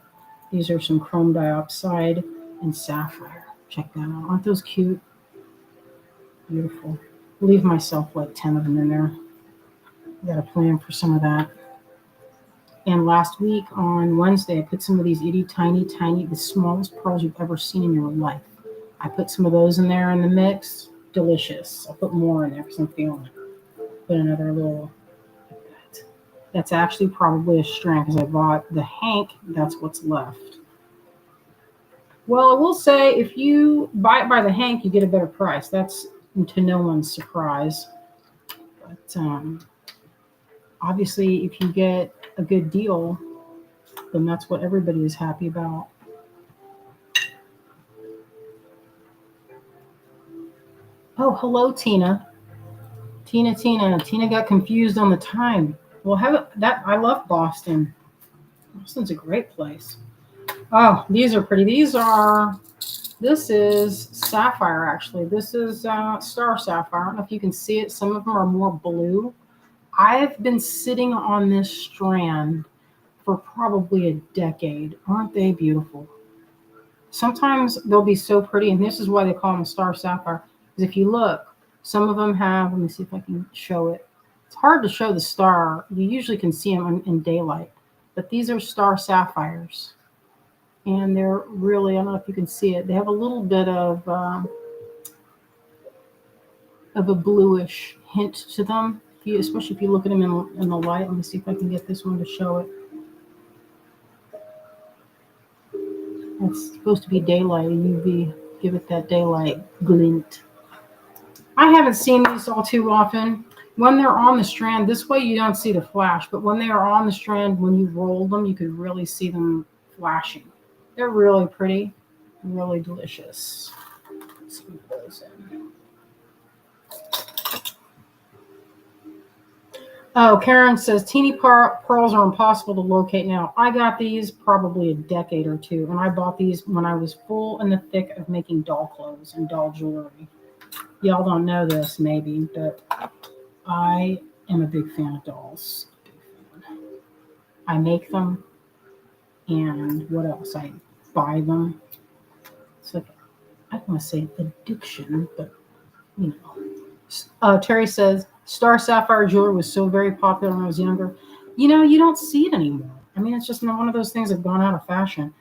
These are some chrome dioxide and sapphire. Check that out. Aren't those cute? Beautiful. Leave myself like 10 of them in there. Got a plan for some of that. And last week on Wednesday, I put some of these itty tiny, the smallest pearls you've ever seen in your life. I put some of those in there in the mix. Delicious. I'll put more in there because I'm feeling it. Put another little like that. That's actually probably a strand because I bought the hank. That's what's left. Well, I will say if you buy it by the hank, you get a better price. That's to no one's surprise. But obviously, if you get a good deal, then that's what everybody is happy about. Oh, hello, Tina. Tina got confused on the time. Well, I love Boston. Boston's a great place. Oh, these are pretty. This is sapphire, actually. This is star sapphire. I don't know if you can see it. Some of them are more blue. I've been sitting on this strand for probably a decade. Aren't they beautiful? Sometimes they'll be so pretty, and this is why they call them star sapphire. Because if you look, some of them have, let me see if I can show it. It's hard to show the star. You usually can see them in daylight. But these are star sapphires. And they're really, I don't know if you can see it, they have a little bit of a bluish hint to them. Especially if you look at them in the light. Let me see if I can get this one to show it. It's supposed to be daylight, and UV. Give it that daylight glint. I haven't seen these all too often. When they're on the strand, this way you don't see the flash, but when they are on the strand, when you roll them, you can really see them flashing. They're really pretty, really delicious. Let's move those in. Oh, Karen says teeny pearls are impossible to locate now. I got these probably a decade or two, and I bought these when I was full in the thick of making doll clothes and doll jewelry. Y'all don't know this, maybe, but I am a big fan of dolls. I make them, and what else? I buy them. It's like, I don't want to say addiction, but you know. Terry says, Star Sapphire jewelry was so very popular when I was younger. You know, you don't see it anymore. I mean, it's just one of those things that have gone out of fashion.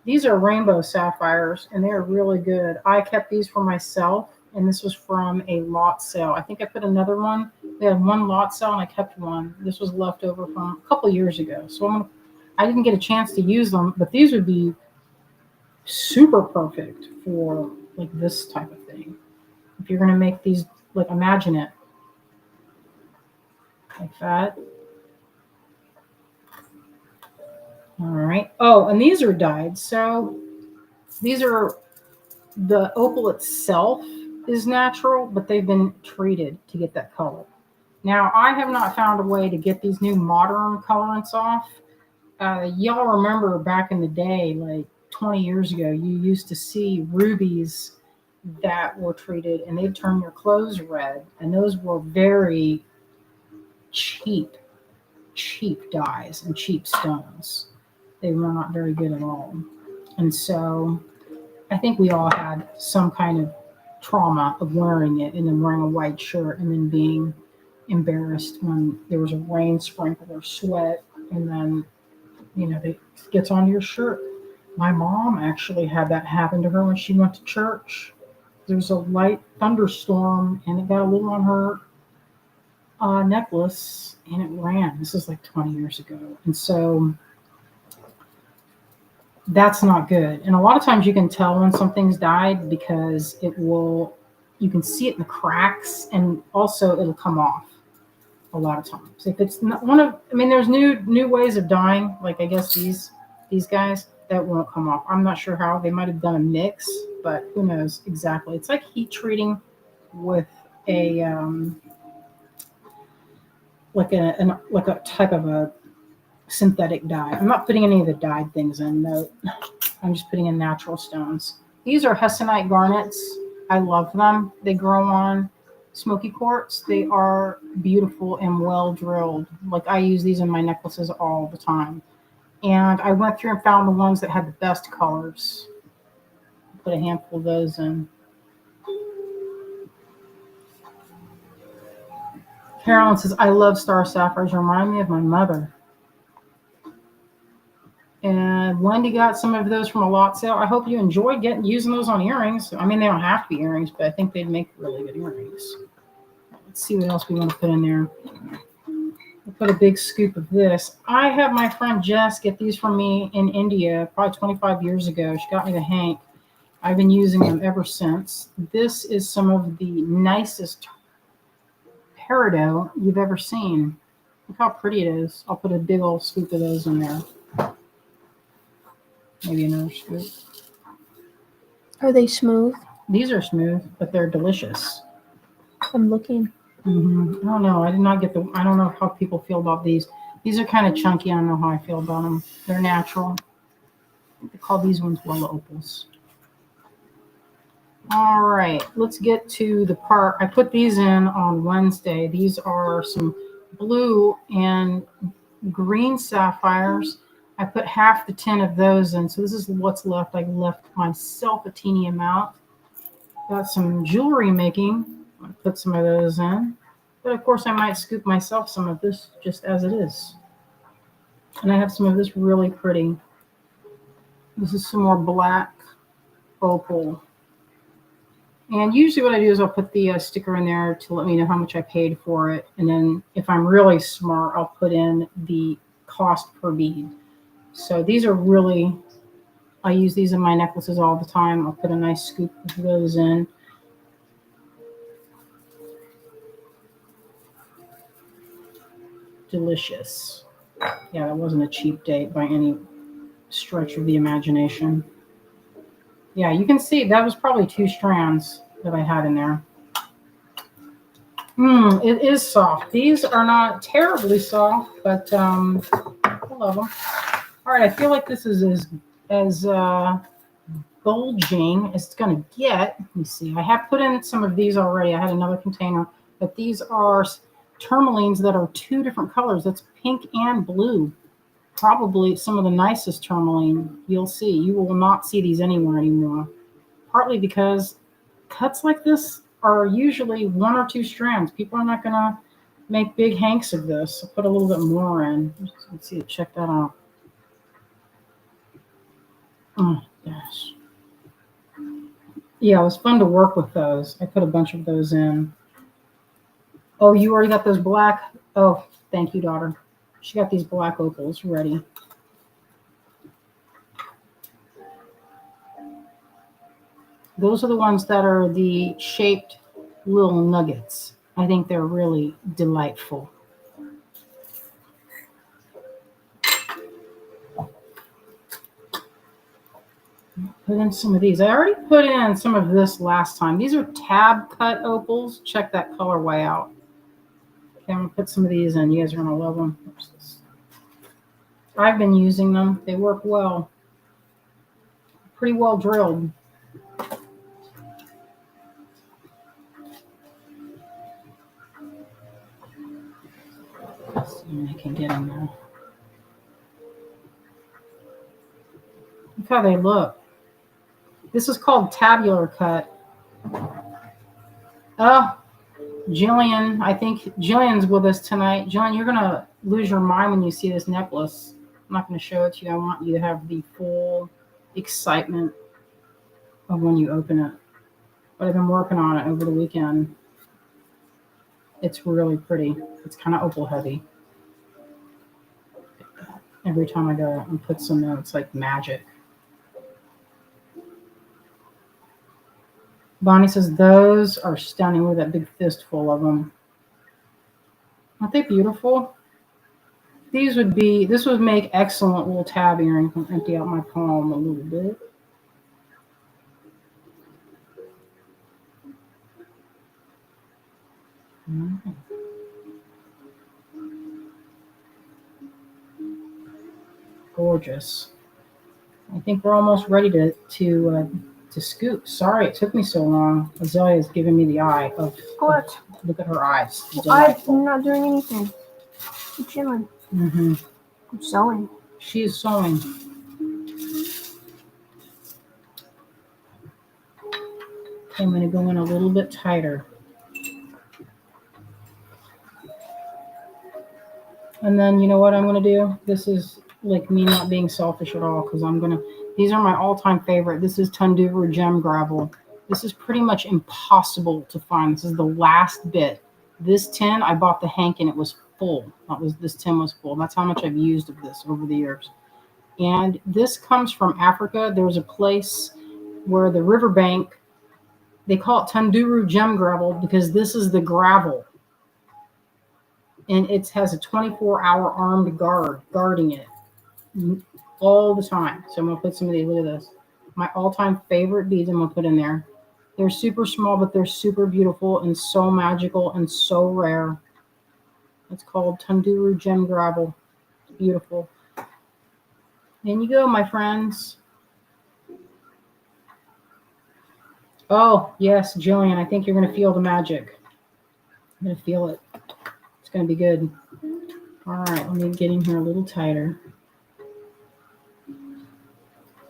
These are rainbow sapphires, and they're really good. I kept these for myself, and this was from a lot sale. I think I put another one. They had one lot sale, and I kept one. This was left over from a couple years ago. So I didn't get a chance to use them, but these would be super perfect for like this type of thing. If you're going to make these, like imagine it like that. All right. Oh, and these are dyed. So these are, the opal itself is natural, but they've been treated to get that color. Now, I have not found a way to get these new modern colorants off. Y'all remember back in the day, like 20 years ago, you used to see rubies that were treated and they'd turn your clothes red. And those were very cheap dyes and cheap stones. They were not very good at all. And so I think we all had some kind of trauma of wearing it and then wearing a white shirt and then being embarrassed when there was a rain sprinkle or sweat and then, you know, it gets onto your shirt. My mom actually had that happen to her when she went to church. There was a light thunderstorm and it got a little on her necklace and it ran. This is like 20 years ago. And so that's not good. And a lot of times you can tell when something's dyed because you can see it in the cracks and also it'll come off a lot of times. If it's not there's new ways of dyeing, like I guess these guys that won't come off. I'm not sure how. They might have done a mix, but who knows exactly. It's like heat treating with a like a type of a synthetic dye. I'm not putting any of the dyed things in. No, I'm just putting in natural stones. These are hessonite garnets. I love them. They grow on smoky quartz. They are beautiful and well drilled. Like I use these in my necklaces all the time. And I went through and found the ones that had the best colors. Put a handful of those in. Carolyn says, I love star sapphires. Remind me of my mother. And Wendy got some of those from a lot sale. I hope you enjoyed using those on earrings. I mean, they don't have to be earrings, but I think they'd make really good earrings. Let's see what else we want to put in there. We'll put a big scoop of this. I have my friend Jess get these from me in India probably 25 years ago. She got me the Hank. I've been using them ever since. This is some of the nicest peridot you've ever seen. Look how pretty it is. I'll put a big old scoop of those in there. Maybe another scoop. Are they smooth? These are smooth, but they're delicious. I'm looking. I don't know. I don't know how people feel about these. These are kind of chunky. I don't know how I feel about them. They're natural. They call these ones well opals. All right, let's get to the part. I put these in on Wednesday. These are some blue and green sapphires. I put half the tin of those in. So this is what's left. I left myself a teeny amount. Got some jewelry making. I put some of those in. But of course I might scoop myself some of this just as it is. And I have some of this really pretty. This is some more black opal. And usually what I do is I'll put the sticker in there to let me know how much I paid for it. And then if I'm really smart, I'll put in the cost per bead. So these are really, I use these in my necklaces all the time. I'll put a nice scoop of those in. Delicious. Yeah, that wasn't a cheap date by any stretch of the imagination. Yeah, you can see that was probably 2 strands that I had in there. It is soft. These are not terribly soft, but I love them. All right, I feel like this is as bulging as it's going to get. Let me see. I have put in some of these already. I had another container, but these are tourmalines that are 2 different colors. That's pink and blue. Probably some of the nicest tourmaline you'll see. You will not see these anywhere anymore. Partly because cuts like this are usually 1 or 2 strands. People are not going to make big hanks of this. I'll put a little bit more in. Let's see. Check that out. Oh, gosh. Yeah, it was fun to work with those. I put a bunch of those in. Oh, you already got those black? Oh, thank you, daughter. She got these black opals ready. Those are the ones that are the shaped little nuggets. I think they're really delightful. Put in some of these. I already put in some of this last time. These are tab cut opals. Check that colorway out. Okay, I'm going to put some of these in. You guys are going to love them. I've been using them. They work well. Pretty well drilled. Let's see if I can get in there. Look how they look. This is called tabular cut. Oh, Jillian, I think Jillian's with us tonight. Jillian, you're going to lose your mind when you see this necklace. I'm not going to show it to you. I want you to have the full excitement of when you open it. But I've been working on it over the weekend. It's really pretty. It's kind of opal heavy. Every time I go and put some in, it's like magic. Bonnie says those are stunning with that big fistful of them. Aren't they beautiful? This would make excellent little tab earring. I'll empty out my palm a little bit. Gorgeous. I think we're almost ready to scoop. Sorry it took me so long. Azalea is giving me the eye of What? Look at her eyes. I'm not doing anything. I'm chilling. Mm-hmm. I'm sewing. She is sewing. I'm going to go in a little bit tighter. And then you know what I'm going to do? This is like me not being selfish at all because these are my all-time favorite. This is Tunduru Gem Gravel. This is pretty much impossible to find. This is the last bit. This tin, I bought the hank and it was full. This tin was full. That's how much I've used of this over the years. And this comes from Africa. There's a place where the riverbank, they call it Tunduru Gem Gravel because this is the gravel. And it has a 24-hour armed guard guarding it all the time. So I'm going to put some of these. Look at this. My all-time favorite beads I'm going to put in there. They're super small, but they're super beautiful and so magical and so rare. It's called Tunduru Gem Gravel. It's beautiful. In you go, my friends. Oh, yes, Jillian, I think you're going to feel the magic. I'm going to feel it. It's going to be good. All right, let me get in here a little tighter.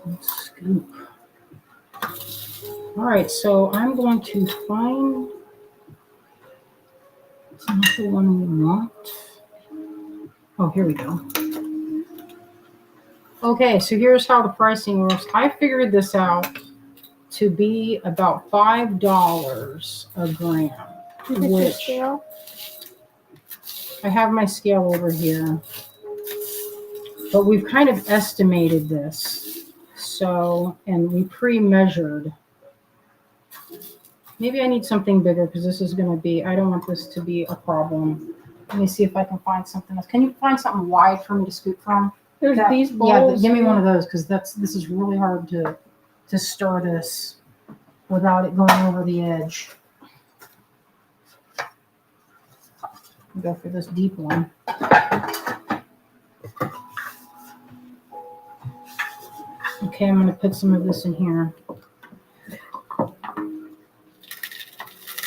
Let's scoop. All right, so I'm going to find it's not the one we want. Oh, here we go. Okay, so here's how the pricing works. I figured this out to be about $5 a gram. Is it your Which scale? I have my scale over here, but we've kind of estimated this. So, and we pre-measured. Maybe I need something bigger because this is going to be, I don't want this to be a problem. Let me see if I can find something else. Can you find something wide for me to scoop from? There's these Yeah, bowls. give me one of those because this is really hard to stir this without it going over the edge. Go for this deep one. Okay, I'm going to put some of this in here.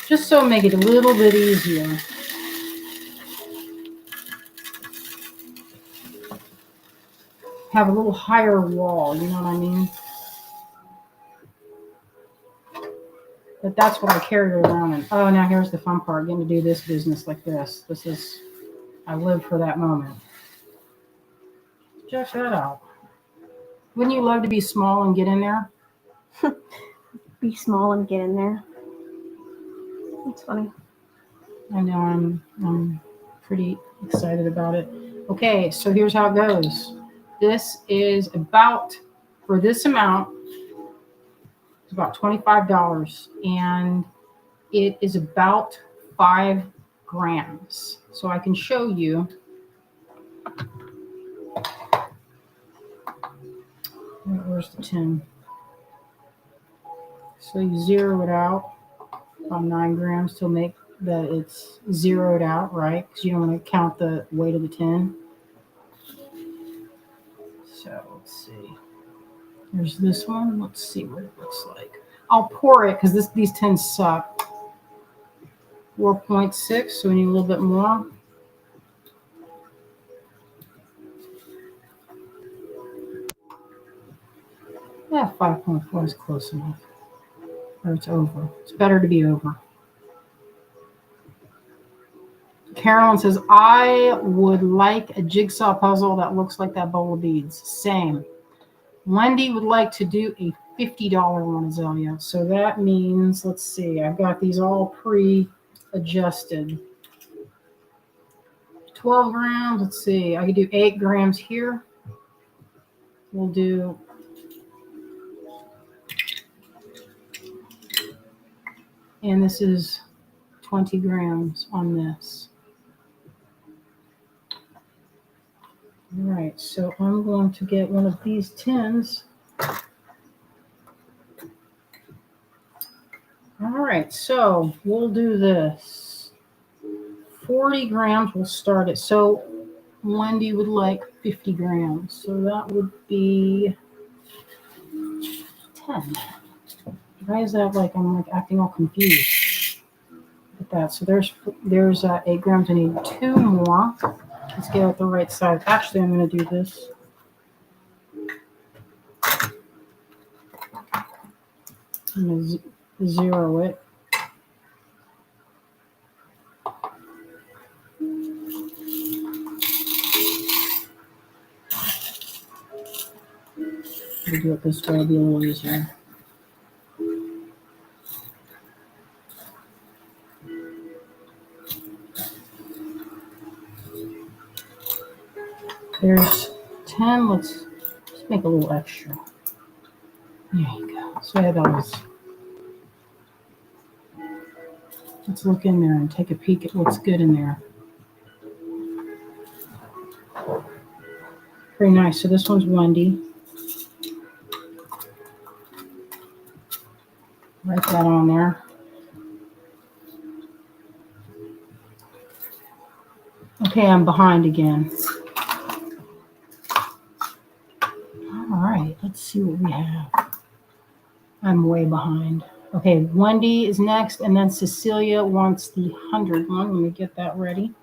Just so make it a little bit easier. Have a little higher wall, you know what I mean? But that's what I carry around. And oh, now here's the fun part, getting to do this business like this. I live for that moment. Check that out. Wouldn't you love to be small and get in there? Be small and get in there. That's funny. I know I'm pretty excited about it. Okay, so here's how it goes. This is about, for this amount, it's about $25, and it is about 5 grams. So I can show you. Where's the tin? So you zero it out, about 9 grams to make that it's zeroed out, right? Because you don't want to count the weight of the tin. So let's see. There's this one. Let's see what it looks like. I'll pour it because these tins suck. 4.6, so we need a little bit more. Yeah, 5.4 is close enough. Or it's over. It's better to be over. Carolyn says, I would like a jigsaw puzzle that looks like that bowl of beads. Same. Wendy would like to do a $50 one, Azalea. So that means, let's see, I've got these all pre-adjusted. 12 grams, let's see, I could do 8 grams here. We'll do and this is 20 grams on this. All right, so I'm going to get one of these tins. All right, so we'll do this. 40 grams, we'll start it. So Wendy would like 50 grams. So that would be 10. Why is that like I'm like acting all confused with that? So there's 8 grams. I need 2 more. Let's get it the right size. Actually, I'm going to do this. I'm going to zero it. We'll do it this way, it'll be a little easier. There's 10. Let's just make a little extra. There you go. So I have those. Let's look in there and take a peek at what's good in there. Very nice. So this one's Wendy. Write that on there. Okay, I'm behind again. All right, let's see what we have. I'm way behind. Okay, Wendy is next, and then Cecilia wants the 100 one. Let me get that ready.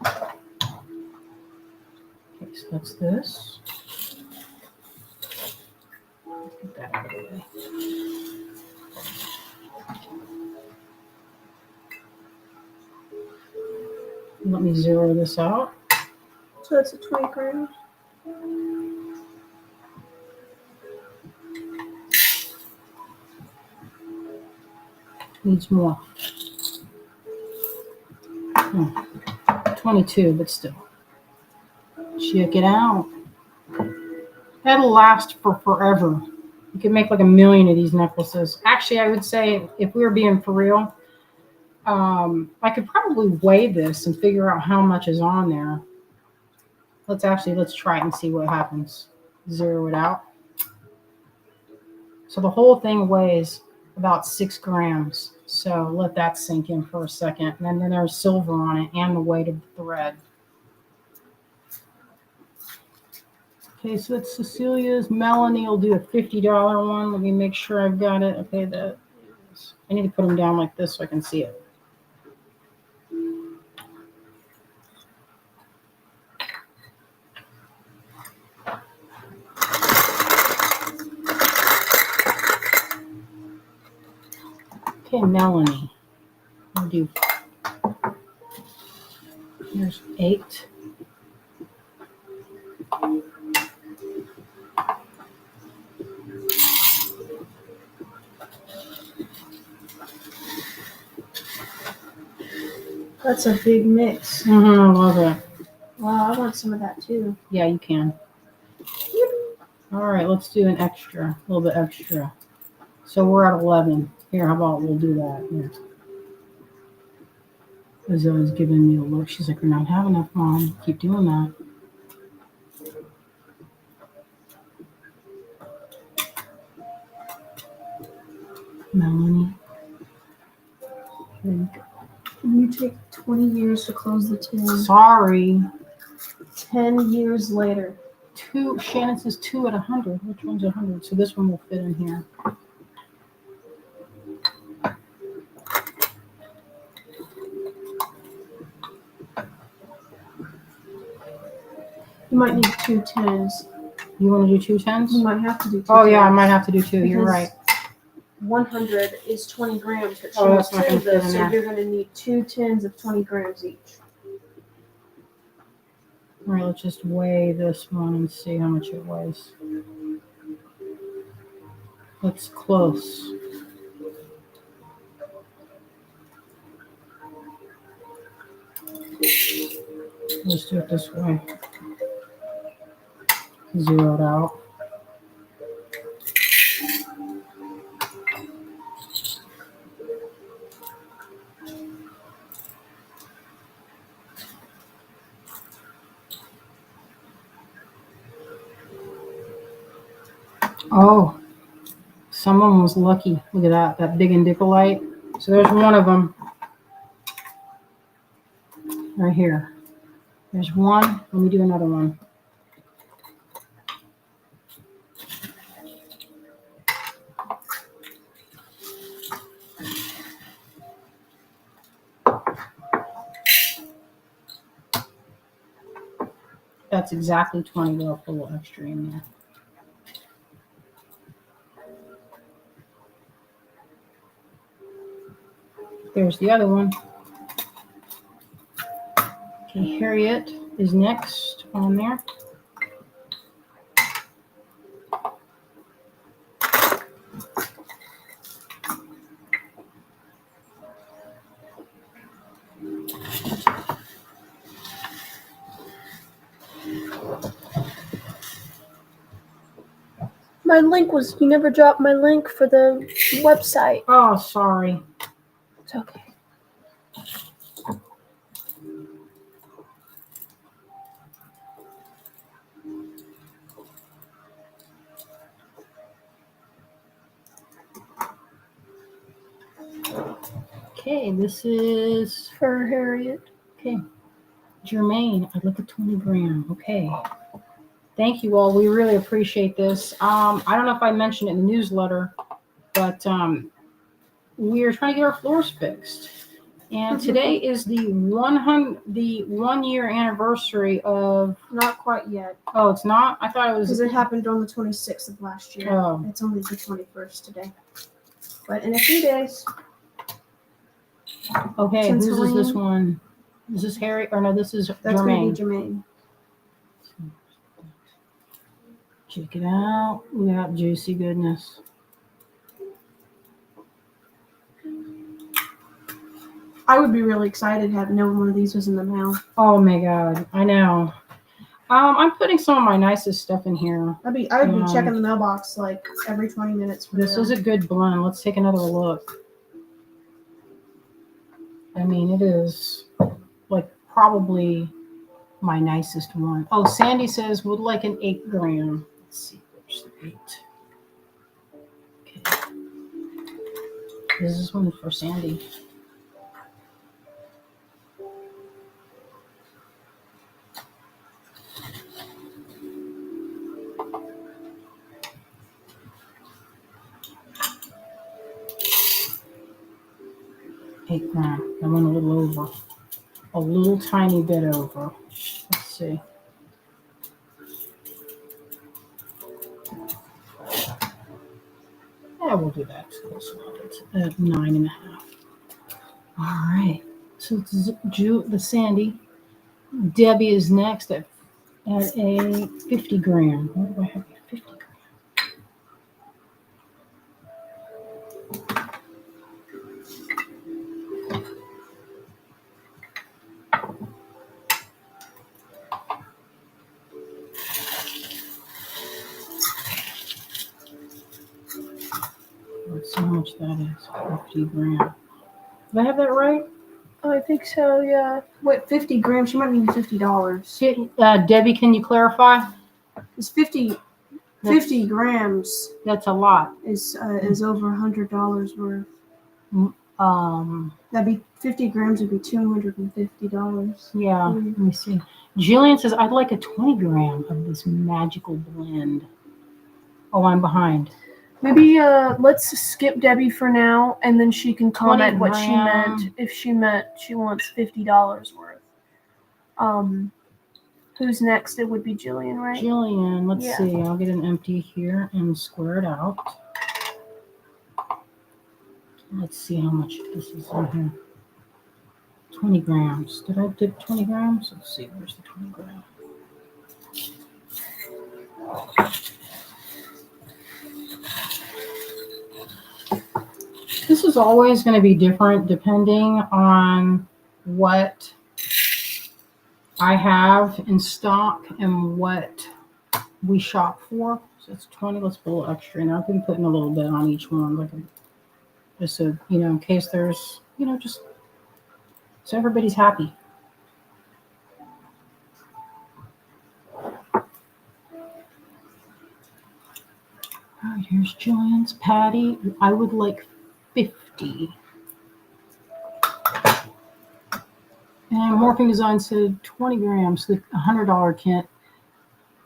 Okay, so that's this. Let's get that out of the way. Let me zero this out. So that's a 20 grams. Needs more. 22, but still. Check it out. That'll last for forever. You could make like 1,000,000 of these necklaces. Actually, I would say if we were being for real, I could probably weigh this and figure out how much is on there. Let's try it and see what happens. Zero it out. So the whole thing weighs about 6 grams. So let that sink in for a second. And then there's silver on it and the weight of the thread. Okay, so it's Cecilia's. Melanie will do a $50 one. Let me make sure I've got it. Okay, I need to put them down like this so I can see it. Okay, Melanie. We'll do. Here's 8. That's a big mix. I love it. Wow, I want some of that too. Yeah, you can. All right, let's do an extra, a little bit extra. So we're at 11. Here, how about we'll do that? Here. Zoe's giving me a look. She's like, "We're not having enough, Mom. Keep doing that." Melanie. Here you go. You take 20 years to close the tin. Sorry. 10 years later. 2. Shannon says 2 at 100. Which one's 100? So this one will fit in here. You might need 2 tens. You want to do 2 tens? You might have to do 2 Oh, tens. yeah, I might have to do 2. You're right. 100 is 20 grams, but Oh, that's not 2 gonna of those, fit in so there. you're going to need 2 tens of 20 grams each. All right, let's just weigh this one and see how much it weighs. That's close. Let's do it this way. Zero it out. Oh, someone was lucky. Look at that big indicolite. So there's one of them right here. There's one. Let me do another one. That's exactly 20. We'll put a little extra in there. There's the other one. Okay, Harriet is next on there. My link was, you never dropped my link for the website. Oh, sorry. It's okay. Okay, this is For Harriet. okay. Jermaine, I'd like a 20 gram. Okay. Thank you all. We really appreciate this. I don't know if I mentioned it in the newsletter, but we are trying to get our floors fixed. And today is the 1 year anniversary of. Not quite yet. Oh, it's not? I thought it was. Because it happened on the 26th of last year. Oh. It's only the 21st today. But in a few days. Okay, whose is this Helene. one? Is this Harry? Or no, this is That's Jermaine. going to be Jermaine. Check it out. We got juicy goodness. I would be really excited to have known one of these was in the mail. Oh my god, I know. I'm putting some of my nicest stuff in here. I would be checking the mailbox like every 20 minutes. This is a good blend. Let's take another look. I mean, it is like probably my nicest one. Oh, Sandy says would like an 8 gram. Let's see, where's the 8? Okay. This is one for Sandy. $8 gram. I went a little over. A little tiny bit over. Let's see. Yeah, we'll do that. Close enough. It's at 9.5. All right. So it's the Sandy. Debbie is next at a 50 gram. What do I have? 50 gram. Let's see how much that is. 50 gram. Did I have that right? I think so, yeah. What, 50 grams? She might mean $50. Debbie, can you clarify? It's 50 grams That's a lot. is over $100 worth. That'd be 50 grams would be $250. Yeah, let me see. Jillian says, I'd like a 20 gram of this magical blend. Oh, I'm behind. Maybe let's skip Debbie for now, and then she can comment what she gram. meant. If she meant she wants $50 worth. Who's next? It would be Jillian, right? Jillian, let's see. I'll get an empty here and square it out. Let's see how much this is in here. 20 grams. Did I dip 20 grams? Let's see. Where's the 20 gram? This is always going to be different depending on what I have in stock and what we shop for. So it's 20. Let's put a little extra in. I've been putting a little bit on each one, like just so in case there's just so everybody's happy. All right, here's Jillian's. Patty, I would like 50. And Morphing Design said 20 grams, the $100 kit.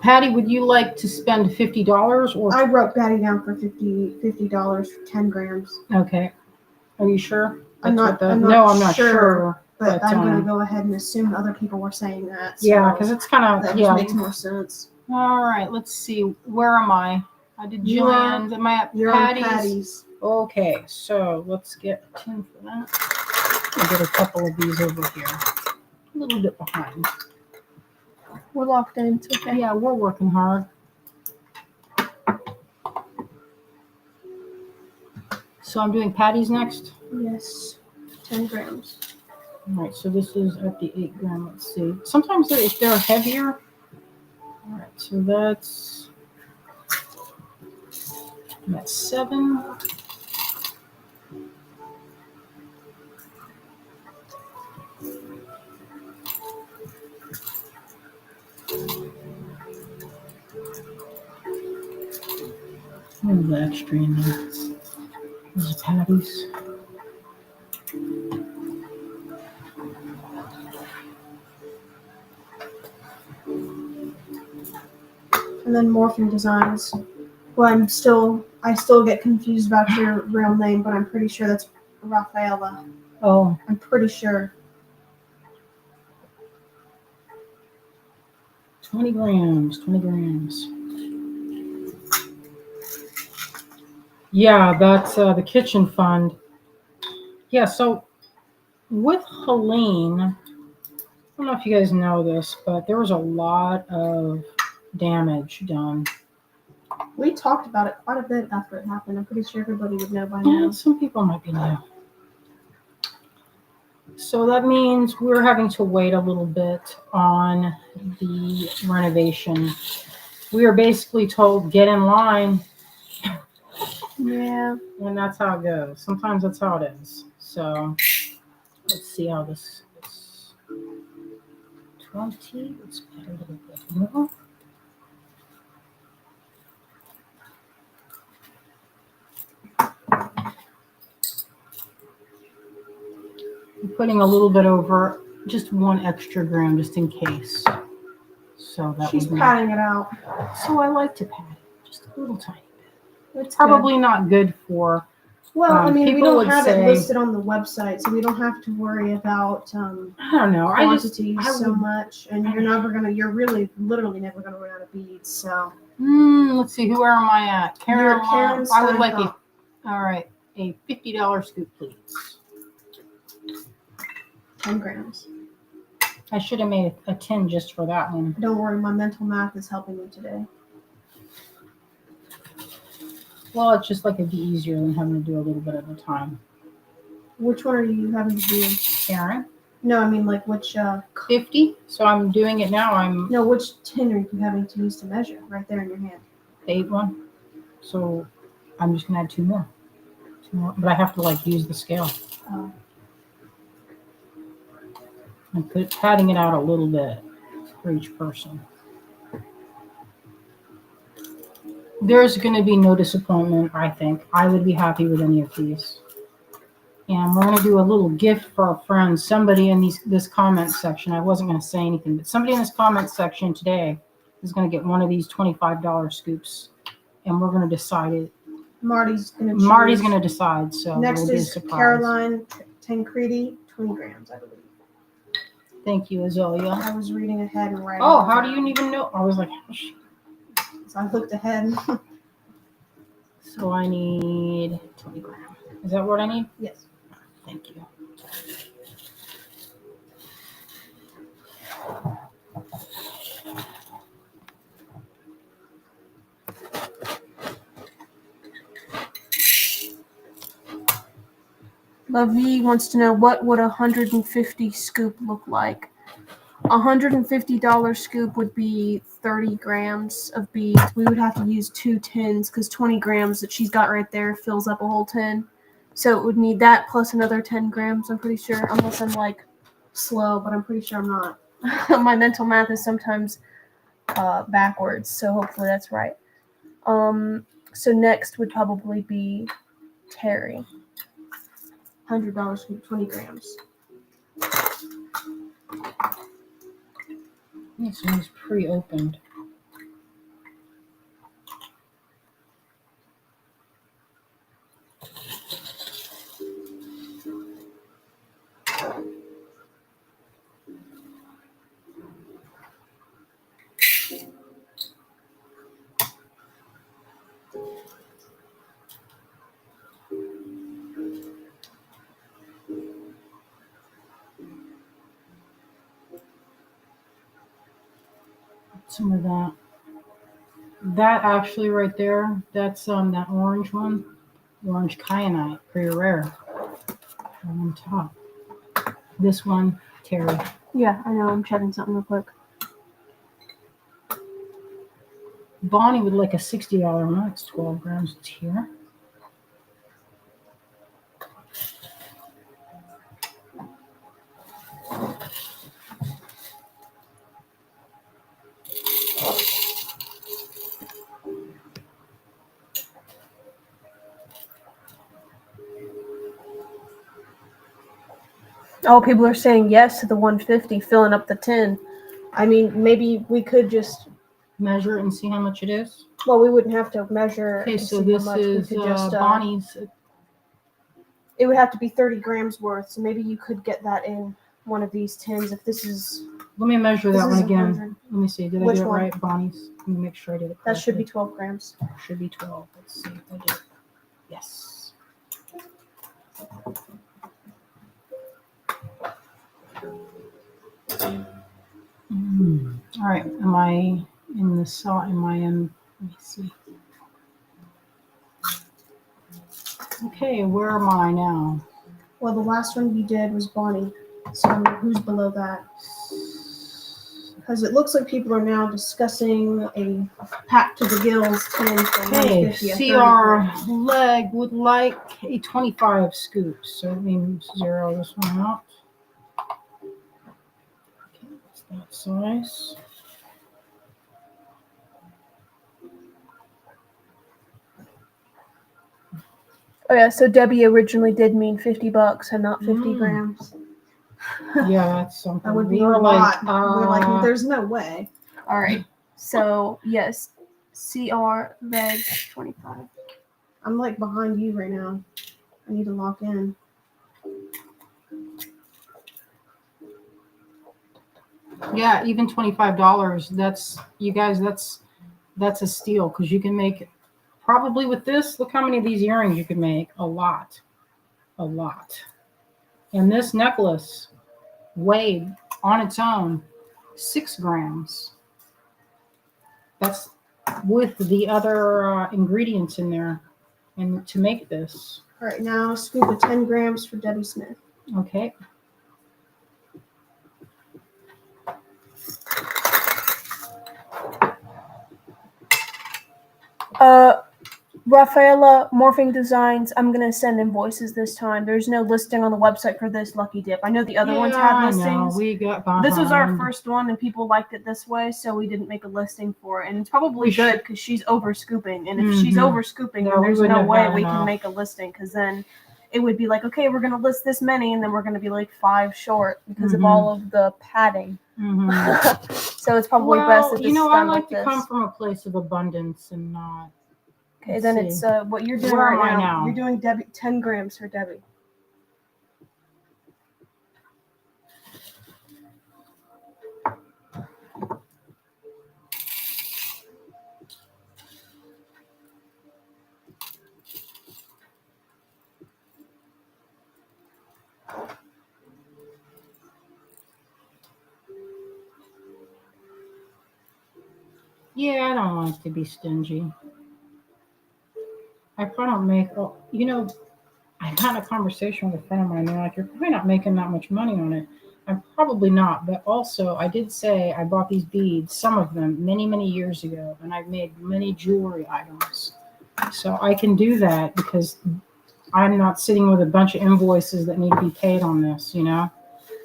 Patty, would you like to spend $50 or? I wrote Patty down for $50 for 10 grams. Okay. Are you sure? I'm not sure. But I'm going to go ahead and assume other people were saying that. So yeah, because it's kind of, that just makes more sense. All right, let's see. Where am I? I did Jillian's. Am I at Patty's? Okay, so let's get a 10 for that. I'll get a couple of these over here. A little bit behind. We're locked in. It's okay. Yeah, we're working hard. So I'm doing Patty's next? Yes, 10 grams. All right, so this is at the 8 gram. Let's see. Sometimes if they're heavier. All right, so that's 7. Move the extra in there. These are Patty's. And then Morphing Designs. Well, I still get confused about your real name, but I'm pretty sure that's Rafaela. Oh. I'm pretty sure. 20 grams. Yeah, that's the kitchen fund. Yeah, so with Helene, I don't know if you guys know this, but there was a lot of damage done. We talked about it quite a bit after it happened. I'm pretty sure everybody would know by now. Some people might be new. So that means we're having to wait a little bit on the renovation. We are basically told, get in line, Yeah. and that's how it goes. Sometimes that's how it is. So let's see how this is. 20, let's put a little bit more. I'm putting a little bit over, just 1 extra gram, just in case. So that She's would be- patting it out. So I like to pat it, just a little tiny bit. It's Probably good. not good for. Well, I mean, we people don't would have say- it listed on the website, so we don't have to worry about I don't know. quantities I so would- much, and you're really, literally never gonna run out of beads. So Let's see. Where am I at? You're Karen I would like Steinkamp. all right, a $50 scoop, please. 10 grams. I should have made a 10 just for that one. Don't worry, my mental math is helping me today. Well, it's just like it'd be easier than having to do a little bit at a time. Which one are you having to do? Karen, No, I mean like which 50. So I'm doing it now. I'm no, which tin are you having to use to measure? Right there in your hand. 8 one. So I'm just gonna add 2 more. 2 more, but I have to like use the scale. Oh. I'm patting it out a little bit for each person. There's going to be no disappointment, I think. I would be happy with any of these. And we're going to do a little gift for our friends. Somebody in this comment section, I wasn't going to say anything, but somebody in this comment section today is going to get one of these $25 scoops. And we're going to decide it. Marty's gonna choose. Marty's going to decide, so Next it'll be a is surprise. Caroline Tancredi, 20 grams, I believe. Thank you, Azealia. I was reading ahead and writing. Oh, it how do down. you even know? I was like, So I looked ahead. so I need 20 grams. Is that what I need? Yes. Thank you. Lavi wants to know, what would a 150 scoop look like? A $150 scoop would be 30 grams of beads. We would have to use 2 tins because 20 grams that she's got right there fills up a whole tin. So it would need that plus another 10 grams, I'm pretty sure, unless I'm like slow, but I'm pretty sure I'm not. My mental math is sometimes backwards, so hopefully that's right. So next would probably be Terry. $100 scoop, 20 grams. This one's pre-opened. Some of that. That actually right there, that's that orange one, orange kyanite, pretty rare. On top. This one, Terry. Yeah, I know. I'm checking something real quick. Bonnie would like a $60 one. It's 12 grams. It's here. Oh, people are saying yes to the 150, filling up the tin. I mean, maybe we could just. Measure it and see how much it is. Well, we wouldn't have to measure. Okay, to so see this how much. is We could just, Bonnie's. It would have to be 30 grams worth, so maybe you could get that in one of these tins if this is. Let me measure This that one is again. 100. Let me see. Did I Which do it one? right? Bonnie's. Let me make sure I did it correctly. That should be 12 grams. Should be 12. Let's see if I did it. Yes. All right. Am I in the saw? Am I in? Let me see. Okay, where am I now? Well, the last one you did was Bonnie. So who's below that? Because it looks like people are now discussing a pack to the gills 10 for Okay, 150 a 30 CR gram. leg would like a 25 scoop. So let me zero this one out. Okay, that's that size. Oh yeah, so Debbie originally did mean $50 and not 50 grams. Yeah, that's something. That would be We were a lot. like, We're like, there's no way. All right. So yes, CR leg 25. I'm like behind you right now. I need to lock in. yeah, even $25. That's you guys. That's a steal because you can make probably with this. Look how many of these earrings you could make. A lot. And this necklace weighed on its own 6 grams. That's with the other ingredients in there, and to make this. All right, now scoop of 10 grams for Debbie Smith. Okay. Rafaela Morphing Designs, I'm going to send invoices this time. There's no listing on the website for this Lucky Dip. I know the other ones had listings. I know. We got behind. This was our first one, and people liked it this way, so we didn't make a listing for it. And it's probably good because she's over scooping. And if she's over scooping, then there's no way we can make a listing because then it would be like, okay, we're going to list this many, and then we're going to be like 5 short because of all of the padding. So it's probably best if it's done I like like to this. come from a place of abundance and not. Okay, then it's what you're doing Where right am I now. now. You're doing 10 grams for Debbie. Yeah, I don't like to be stingy. I probably don't make. I had a conversation with a friend of mine. They're like, "You're probably not making that much money on it." I'm probably not, but also I did say I bought these beads, some of them, many, many years ago, and I've made many jewelry items. So I can do that because I'm not sitting with a bunch of invoices that need to be paid on this.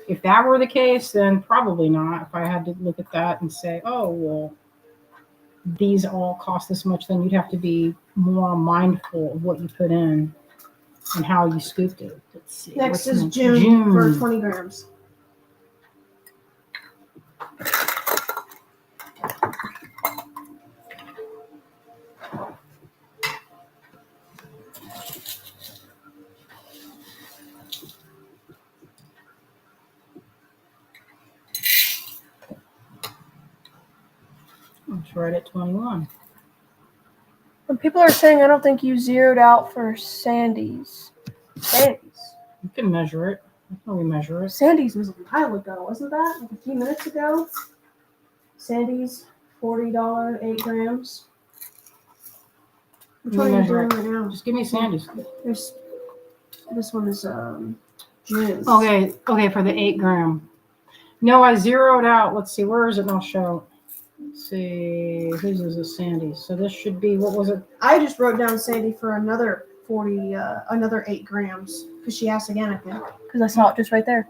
If that were the case, then probably not. If I had to look at that and say, "Oh, well, these all cost this much," then you'd have to be more mindful of what you put in and how you scooped it. Let's see. Next is June for 20 grams. It's right at 21. When people are saying, I don't think you zeroed out for Sandy's. You can measure it. How can we measure it? Sandy's was a while ago, wasn't that? Like a few minutes ago? Sandy's, $40, 8 grams. Which one are you doing right now? Just give me Sandy's. This one is June's. Okay, for the 8 gram. No, I zeroed out. Let's see, where is it? I'll show. Let's see, whose is this? Sandy's. So this should be, what was it? I just wrote down Sandy for another 8 grams because she asked again, I think. Because I saw it just right there.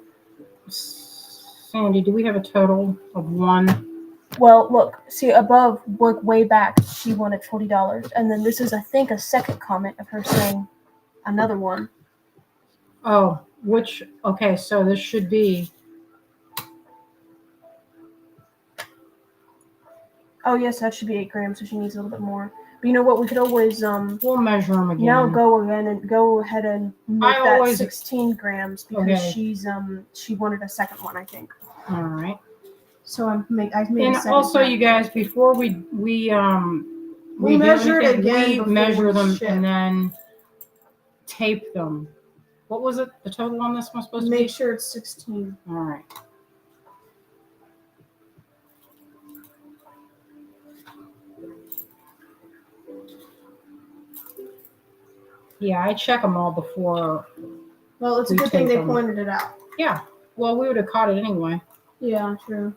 Sandy, do we have a total of 1? Well, look, see above, look way back, she wanted $40. And then this is, I think, a second comment of her saying another one. Oh, okay, so this should be. Oh, yes, that should be 8 grams, so she needs a little bit more. But you know what? We could always we'll measure them again. Now go ahead and make that 16 grams because she wanted a second one, I think. All right. So I've made and also, you guys, before we measure it again. We measure them and then tape them. What was it? The total on this one supposed to be? Make sure it's 16. All right. Yeah, I check them all before. Well, it's a good thing they pointed it out. Yeah, Well, we would have caught it anyway. Yeah, true.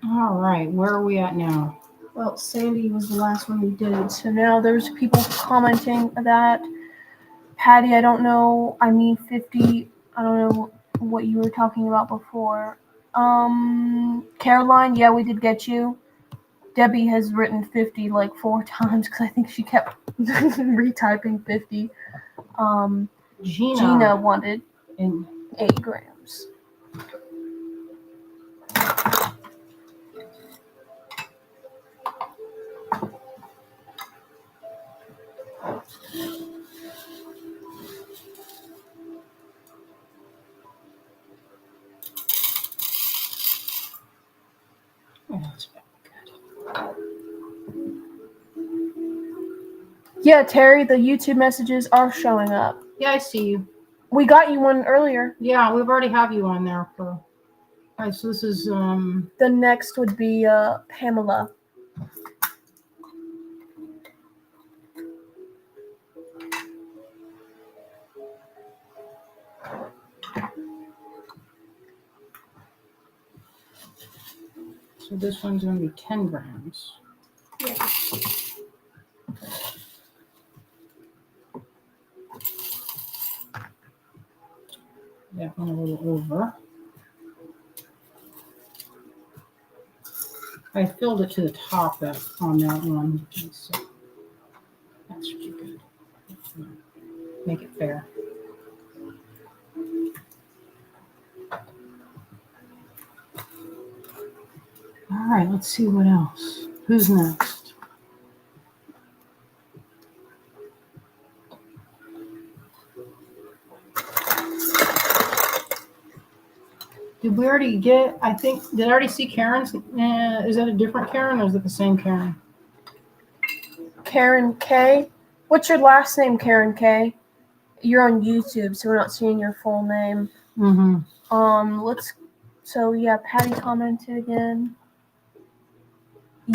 All right, where are we at now? Well, Sandy was the last one we did, so now there's people commenting that Patty, I don't know. I mean, 50. I don't know what you were talking about before. Caroline, yeah, we did get you. Debbie has written 50 like 4 times because I think she kept retyping 50. Gina wanted in 8 grams. Oh, that's good. Yeah, Terry, the YouTube messages are showing up. Yeah, I see you. We got you one earlier. Yeah, we've already have you on there for. All right, so this is The next would be Pamela. So this one's going to be 10 grams. Yeah. That one a little over. I filled it to the top on that one. So that should be good. Make it fair. All right, let's see what else. Who's next? Did we already get, I think, did I already see Karen's? Is that a different Karen or is it the same Karen? Karen K. What's your last name, Karen K? You're on YouTube, so we're not seeing your full name. Mm-hmm. So yeah, Patty commented again.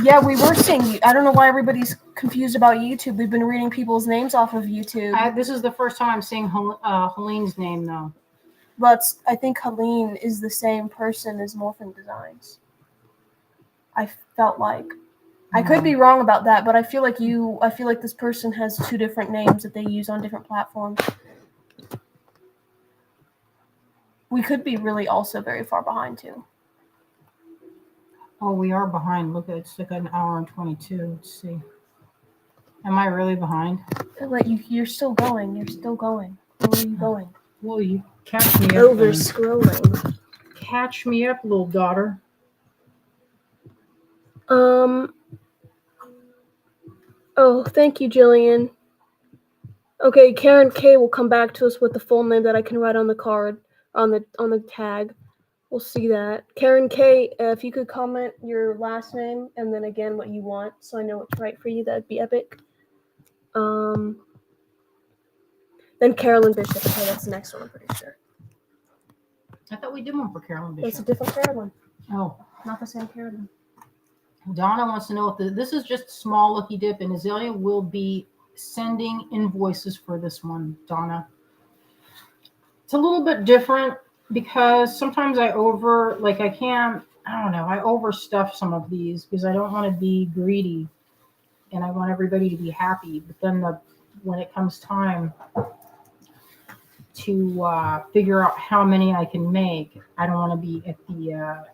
Yeah, we were seeing you. I don't know why everybody's confused about YouTube. We've been reading people's names off of YouTube. This is the first time I'm seeing Helene's name, though. But I think Helene is the same person as Morphin Designs. I felt like. I could be wrong about that, but I feel like this person has 2 different names that they use on different platforms. We could be really also very far behind too. Oh, we are behind. Look, it's like an hour and 22. Let's see. Am I really behind? You're still going. You're still going. Where are you going? Well, you catch me up. Over scrolling. Catch me up, little daughter. Oh, thank you, Jillian. Okay, Karen K will come back to us with the full name that I can write on the card, on the tag. We'll see that. Karen K, if you could comment your last name and then again what you want, so I know what's right for you, that'd be epic. Then Carolyn Bishop. Okay, that's the next one, I'm pretty sure. I thought we did one for Carolyn Bishop. It's a different Carolyn. Oh. Not the same Carolyn. Donna wants to know if this is just small Lucky Dip, and Azalea will be sending invoices for this one, Donna. It's a little bit different because sometimes I overstuff some of these because I don't want to be greedy and I want everybody to be happy. But then when it comes time to figure out how many I can make, I don't want to be at the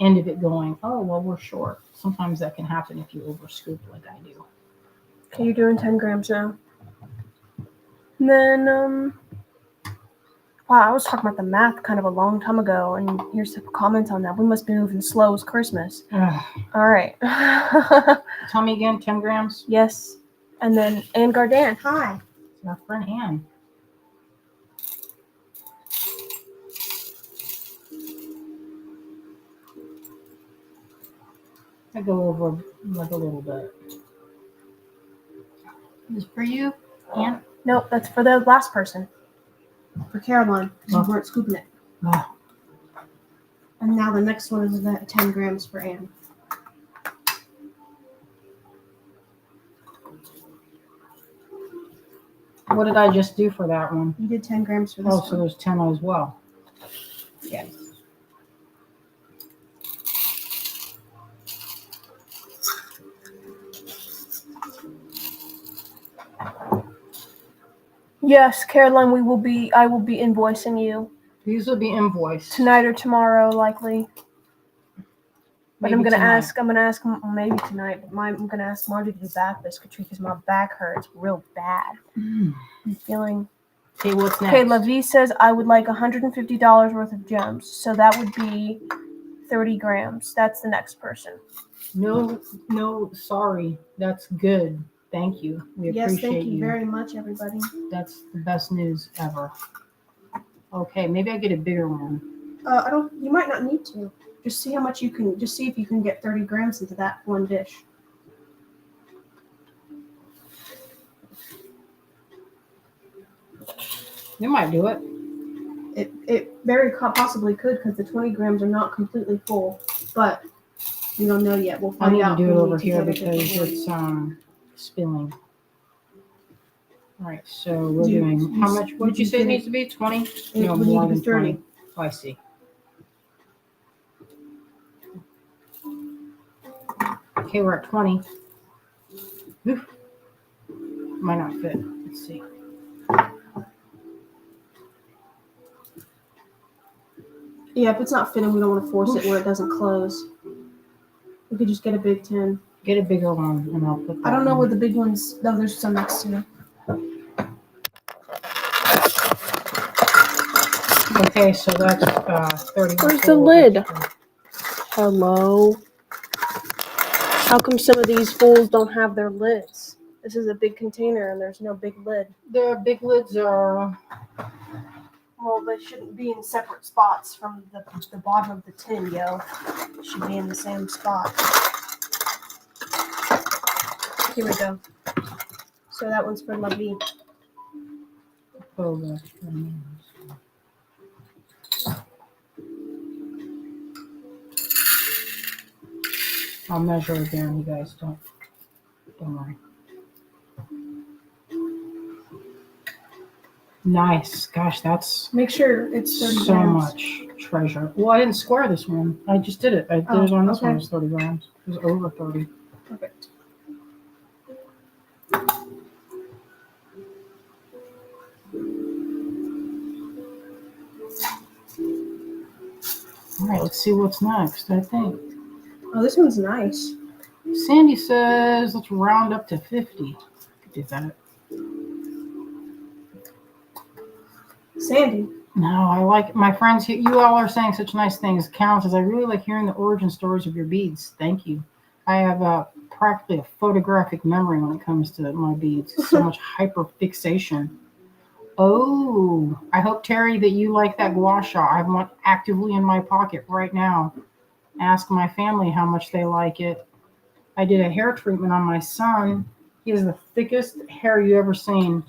end of it going, oh, well, we're short. Sometimes that can happen if you over scoop like I do. Okay, you're doing 10 grams now. And then, wow, I was talking about the math kind of a long time ago, and here's some comments on that. We must be moving slow as Christmas. All right. Tell me again, 10 grams? Yes. And then Ann Gardan. Hi. It's our friend Ann. I go over like a little bit. Is for you, Ann? Nope, that's for the last person. For Caroline, because you weren't scooping it. Oh. And now the next one is 10 grams for Ann. What did I just do for that one? You did 10 grams for this Oh, one. so there's 10 as well. Yes. Yes, Caroline, I will be invoicing you. These will be invoiced. Tonight or tomorrow, likely. But Maybe I'm gonna tonight. ask maybe tonight. But I'm gonna ask Marty to do back this because my back hurts real bad. I'm feeling. Okay, what's next? Okay, Lavi says I would like $150 worth of gems, so that would be 30 grams. That's the next person. No, sorry. That's good. Thank you. We appreciate Yes, thank you very much, everybody. That's the best news ever. Okay, maybe I get a bigger one. You might not need to. Just see how much you can. Just see if you can get 30 grams into that one dish. You might do it. It very possibly could because the 20 grams are not completely full, but we don't know yet. We'll I find need out. to do it when we over take here everything because in. it's spilling. All right, so we're doing how much? What did you say it needs to be? 20? No, would more need to than be 30. 20. Oh, I see. Okay, we're at 20. Oof. Might not fit. Let's see. Yeah, if it's not fitting, we don't want to force it where it doesn't close. We could just get a big tin. Get a bigger one, and I'll put that I don't know in. where the big ones. No, there's some next to it. Okay, so that's 30. Where's the lid? Hello. How come some of these fools don't have their lids? This is a big container and there's no big lid. The big lids are. Well, they shouldn't be in separate spots from the bottom of the tin, yo. They should be in the same spot. Here we go. So that one's for Lavi. Oh, gosh. I'll measure again, you guys. Don't worry. Nice. Gosh, that's Make sure it's 30 so grams. much treasure. Well, I didn't square this one. I just did it. I did it on this one. It was 30 grams. It was over 30. Perfect. All right, let's see what's next, I think. Oh, this one's nice. Sandy says, let's round up to 50. Could do that. Sandy. No, I like my friends. You all are saying such nice things. Carol says, I really like hearing the origin stories of your beads. Thank you. I have practically a photographic memory when it comes to my beads. So much hyperfixation. Oh, I hope, Terry, that you like that gua sha. I have one actively in my pocket right now. Ask my family how much they like it. I did a hair treatment on my son. He has the thickest hair you ever seen.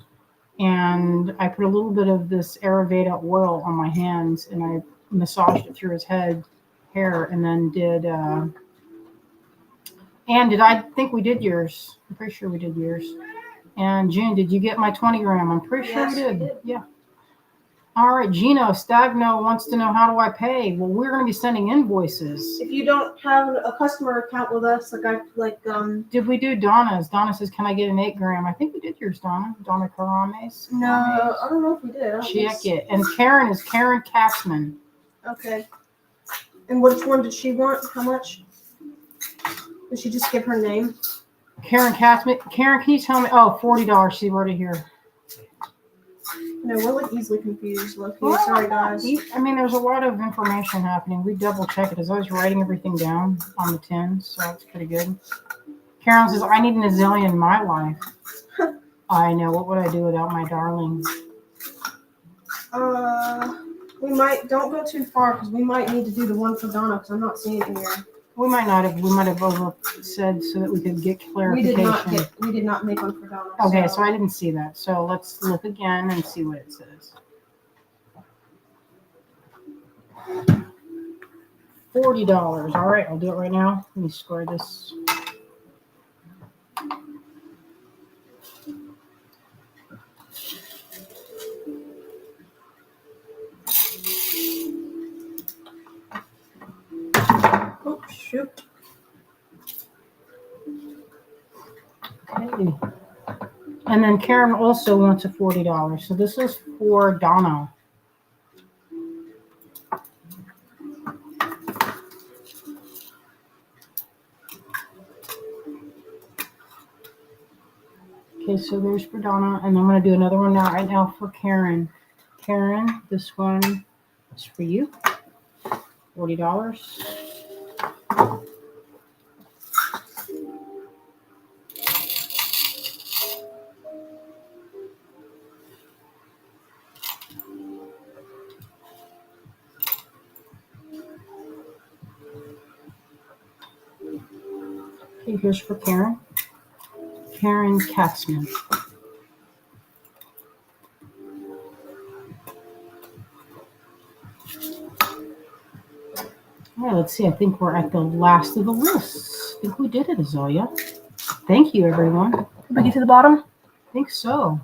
And I put a little bit of this Ayurveda oil on my hands and I massaged it through his hair, and then did I think we did yours. I'm pretty sure we did yours. And June, did you get my 20 gram? I'm pretty sure we did. Yeah. All right, Gino Stagno wants to know, how do I pay? Well, we're going to be sending invoices. If you don't have a customer account with us, Did we do Donna's? Donna says, can I get an 8 gram? I think we did yours, Donna. Donna Karames. No, I don't know if we did. Check it. And Karen is Karen Katzman. Okay. And which one did she want? How much? Did she just give her name? Karen Katzman. Karen, can you tell me? Oh, $40. She wrote it here. No, we're like easily confused. Sorry, guys. I mean, there's a lot of information happening. We double check it as I was writing everything down on the tin, so it's pretty good. Karen says, I need an azalea in my life. I know. What would I do without my darling? Don't go too far because we might need to do the one for Donna because I'm not seeing it here. We might have over said so that we could get clarification. We did not make one for Donna. Okay, so I didn't see that. So let's look again and see what it says. $40. All right, I'll do it right now. Let me square this. absolutely. And then Karen also wants a $40. So this is for Donna. Okay, so there's for Donna, and I'm going to do another one right now for Karen. Karen, this one is for you. $40. Okay, here's for Karen. Karen Katzman. All right, let's see. I think we're at the last of the list. I think we did it, Azalea. Thank you, everyone. Did we get to the bottom? I think so.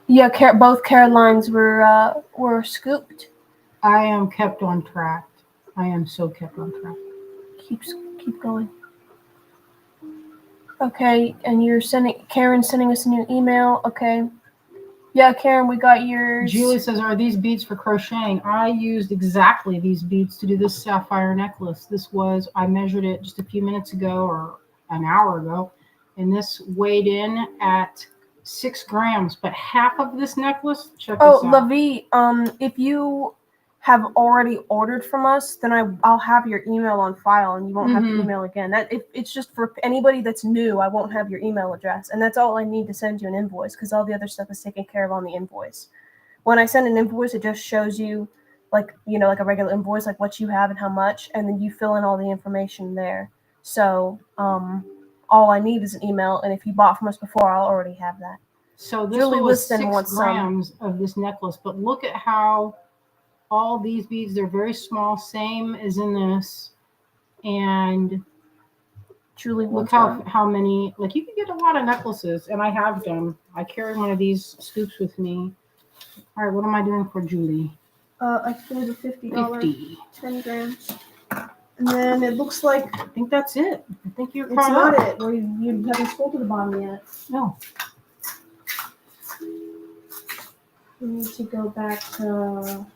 Yeah, both Carolines were scooped. I am kept on track. I am so kept on track. Keep going. Okay, and Karen's sending us a new email. Okay. Yeah, Karen, we got yours. Julie says, are these beads for crocheting? I used exactly these beads to do this sapphire necklace. I measured it just a few minutes ago or an hour ago, and this weighed in at 6 grams, but half of this necklace, check this out. Lavi, if you have already ordered from us, then I'll have your email on file and you won't have to email again. It's just for anybody that's new, I won't have your email address, and that's all I need to send you an invoice because all the other stuff is taken care of on the invoice. When I send an invoice, it just shows you like a regular invoice, like what you have and how much, and then you fill in all the information there. So all I need is an email, and if you bought from us before, I'll already have that. So this was 6 grams of this necklace, but look at how all these beads, they're very small, same as in this. And Julie, look how many, like you can get a lot of necklaces, and I have them. I carry one of these scoops with me. All right, what am I doing for Julie? I think it was $50. 50. 10 grams. And then it looks like... I think that's it. I think you're caught up. It's not it. Well, you haven't scrolled to the bottom yet. No. We need to go back to...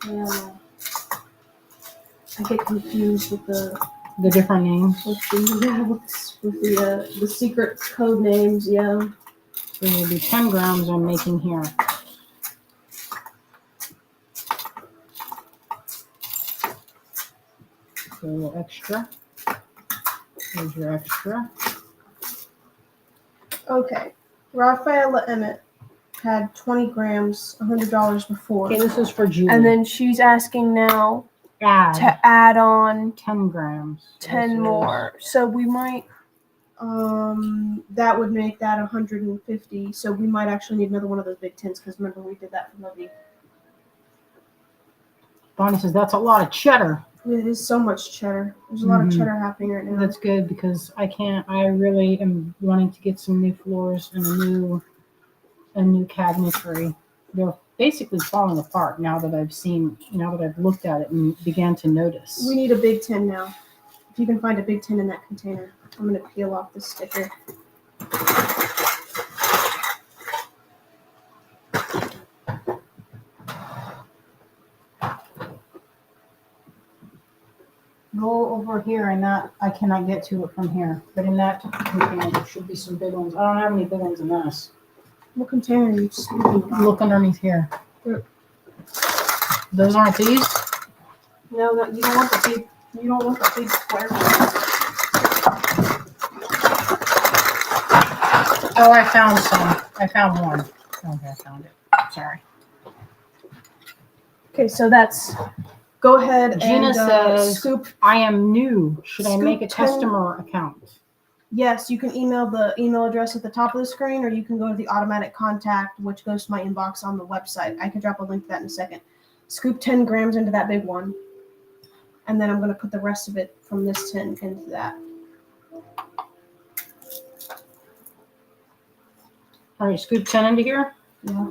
I get confused with the different names. With the secret code names, yeah. So maybe 10 grams I'm making here. So a little extra. There's your extra. Okay. Rafaela Emmett had 20 grams, $100 before. Okay, this is for Julie. And then she's asking now to add on 10 grams. 10 more. So we might, that would make that 150. So we might actually need another one of those big tins because remember we did that for Lovey. Bonnie says that's a lot of cheddar. It is so much cheddar. There's a lot of cheddar happening right now. That's good because I really am wanting to get some new floors and a new cabinetry. They're basically falling apart now that I've looked at it and began to notice. We need a big tin now. If you can find a big tin in that container. I'm going to peel off the sticker. Go over here and I cannot get to it from here. But in that container there should be some big ones. I don't have any big ones in this. What container are you speaking about? Look underneath here. Those aren't these? No, you don't want the big square ones. Oh, I found some. I found one. Okay, I found it. Sorry. Okay, so that's... Go ahead. Gina says, scoop. I am new. Should I make a customer account? Yes, you can email the email address at the top of the screen, or you can go to the automatic contact, which goes to my inbox on the website. I can drop a link to that in a second. Scoop 10 grams into that big one. And then I'm going to put the rest of it from this tin into that. All right, scoop 10 into here? Yeah.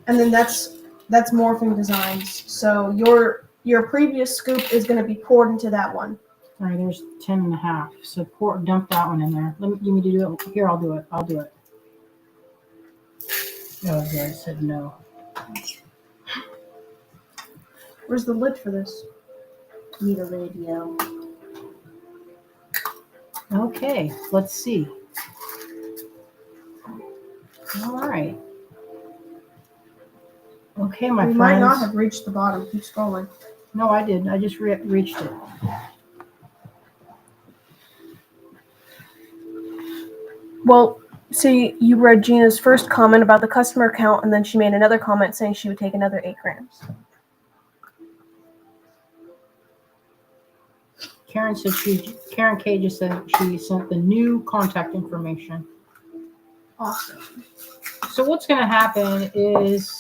and then that's morphing designs. So your previous scoop is going to be poured into that one. All right, there's 10.5. So dump that one in there. You need to do it. Here, I'll do it. Oh, yeah, I said no. Where's the lid for this? Need a radio. Okay, let's see. All right. Okay, my We friends. might not have reached the bottom. Keep scrolling. No, I did. I just reached it. Well, see, you read Gina's first comment about the customer count, and then she made another comment saying she would take another 8 grams. Karen K just said she sent the new contact information. Awesome. So what's going to happen is,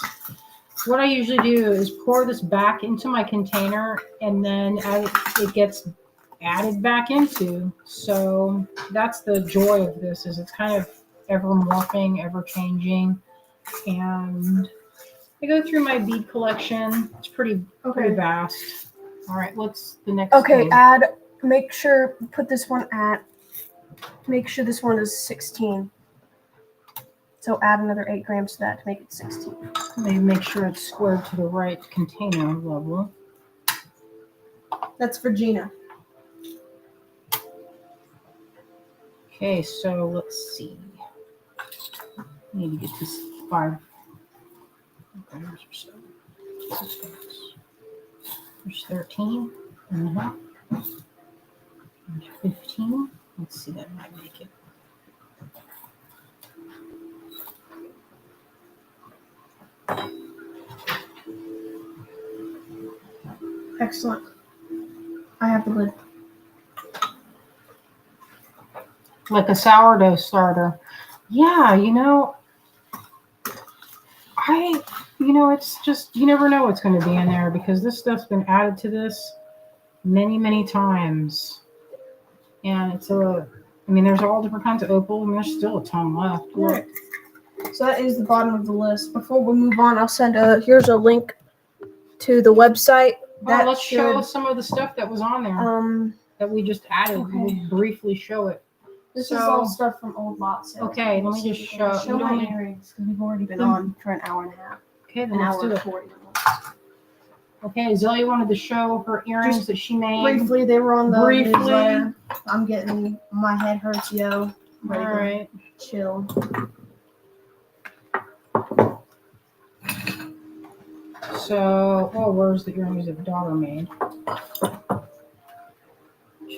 what I usually do is pour this back into my container, and then it gets added back into. So that's the joy of this, is it's kind of ever morphing, ever changing. And I go through my bead collection. It's pretty vast. All right, what's the next thing? Make sure this one is 16. So add another 8 grams to that to make it 16. Maybe make sure it's squared to the right container level. That's for Gina. Okay, so let's see. I need to get this 5 grams or so. There's 13. There's 15. Let's see, that might make it. Excellent. I have the lid. Like a sourdough starter. Yeah, it's just, you never know what's going to be in there, because this stuff's been added to this many, many times. And there's all different kinds of opal, and there's still a ton left. Right. So that is the bottom of the list. Before we move on, I'll send here's a link to the website. Let's show some of the stuff that was on there that we just added. Okay. We'll briefly show it. This is all stuff from old lot sales. Okay, let me just show my earrings, because we've already been on for an hour and a half. Okay, then let's do it. 40 minutes. Okay, Zelia wanted to show her earrings that she made. Briefly, they were on the Briefly. newsletter. I'm getting, my head hurts, yo. All right. Chill. So, where's the earrings that daughter made?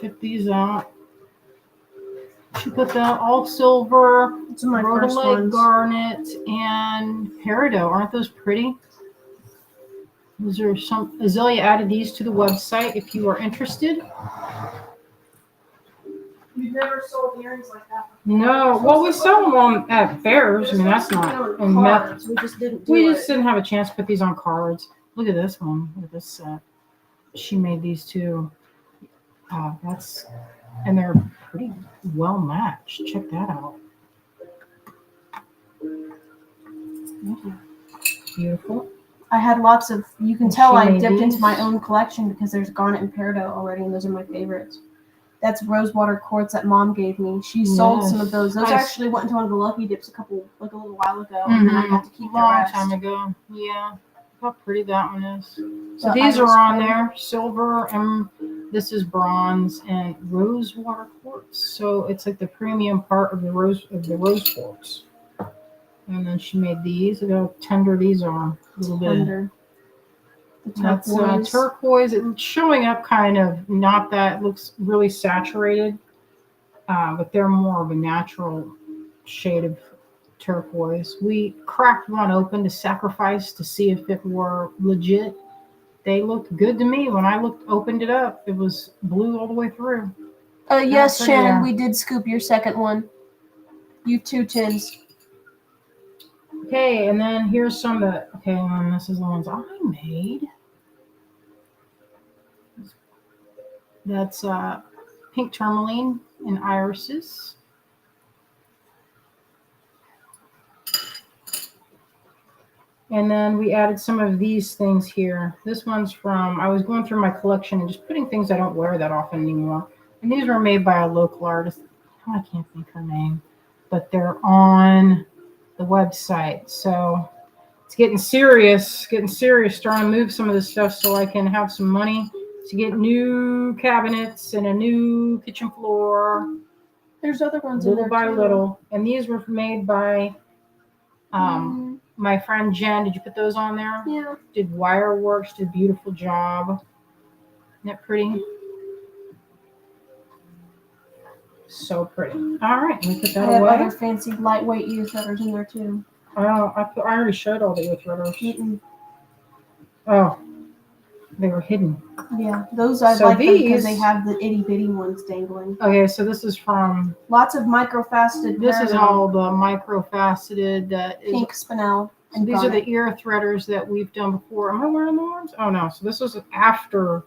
Check these out. She put the all silver, It's my first rhodolite ones. garnet, and peridot. Aren't those pretty? Those are some. Azalea added these to the website if you are interested. You've never sold earrings like that before? No, well, we sell them at fairs. I mean, that's not. Cards. We just didn't do We it. just didn't have a chance to put these on cards. Look at this one. Look at this set. She made these too. And they're pretty well matched. Check that out. Beautiful. I had lots of, you can And tell she I made dipped into these? my own collection because there's garnet and peridot already, and those are my favorites. That's rosewater quartz that Mom gave me. She sold some of those. Those actually went into one of the Lucky Dips a little while ago, and then I got to keep the long rest. time ago. Yeah. Look how pretty that one is. So The these are iris on pearl. there. Silver, and this is bronze, and rosewater quartz. So it's like the premium part of the rose quartz. And then she made these. Look how tender these are. A little bit. Under. The That's turquoise. turquoise. It's showing up kind of not that, looks really saturated, but they're more of a natural shade of turquoise. We cracked one open to sacrifice to see if it were legit. They looked good to me. When I opened it up, it was blue all the way through. Yes, pretty Shannon, there. we did scoop your second one. You 2 tins. Okay, and then here's some that, and this is the ones I made. That's pink tourmaline and irises. And then we added some of these things here. This one's from, I was going through my collection and just putting things I don't wear that often anymore. And these were made by a local artist. Oh, I can't think her name, but they're on the website. So it's getting serious, trying to move some of this stuff so I can have some money to get new cabinets and a new kitchen floor. There's other ones in Little there by too. little. And these were made by my friend Jen. Did you put those on there? Yeah. Did Wireworks, did a beautiful job. Isn't that pretty? So pretty. All right, we put I that have away. other fancy lightweight ear threaders in there too. I already showed all the ear threaders. Mm-mm. Oh, they were hidden. Yeah, those I So like them because these- they have the itty bitty ones dangling. Okay, so this is from. Lots of microfaceted. This is parallel, all the microfaceted that is. pink spinel. So these are the ear threaders that we've done before. Am I wearing the ones? Oh no. So this was after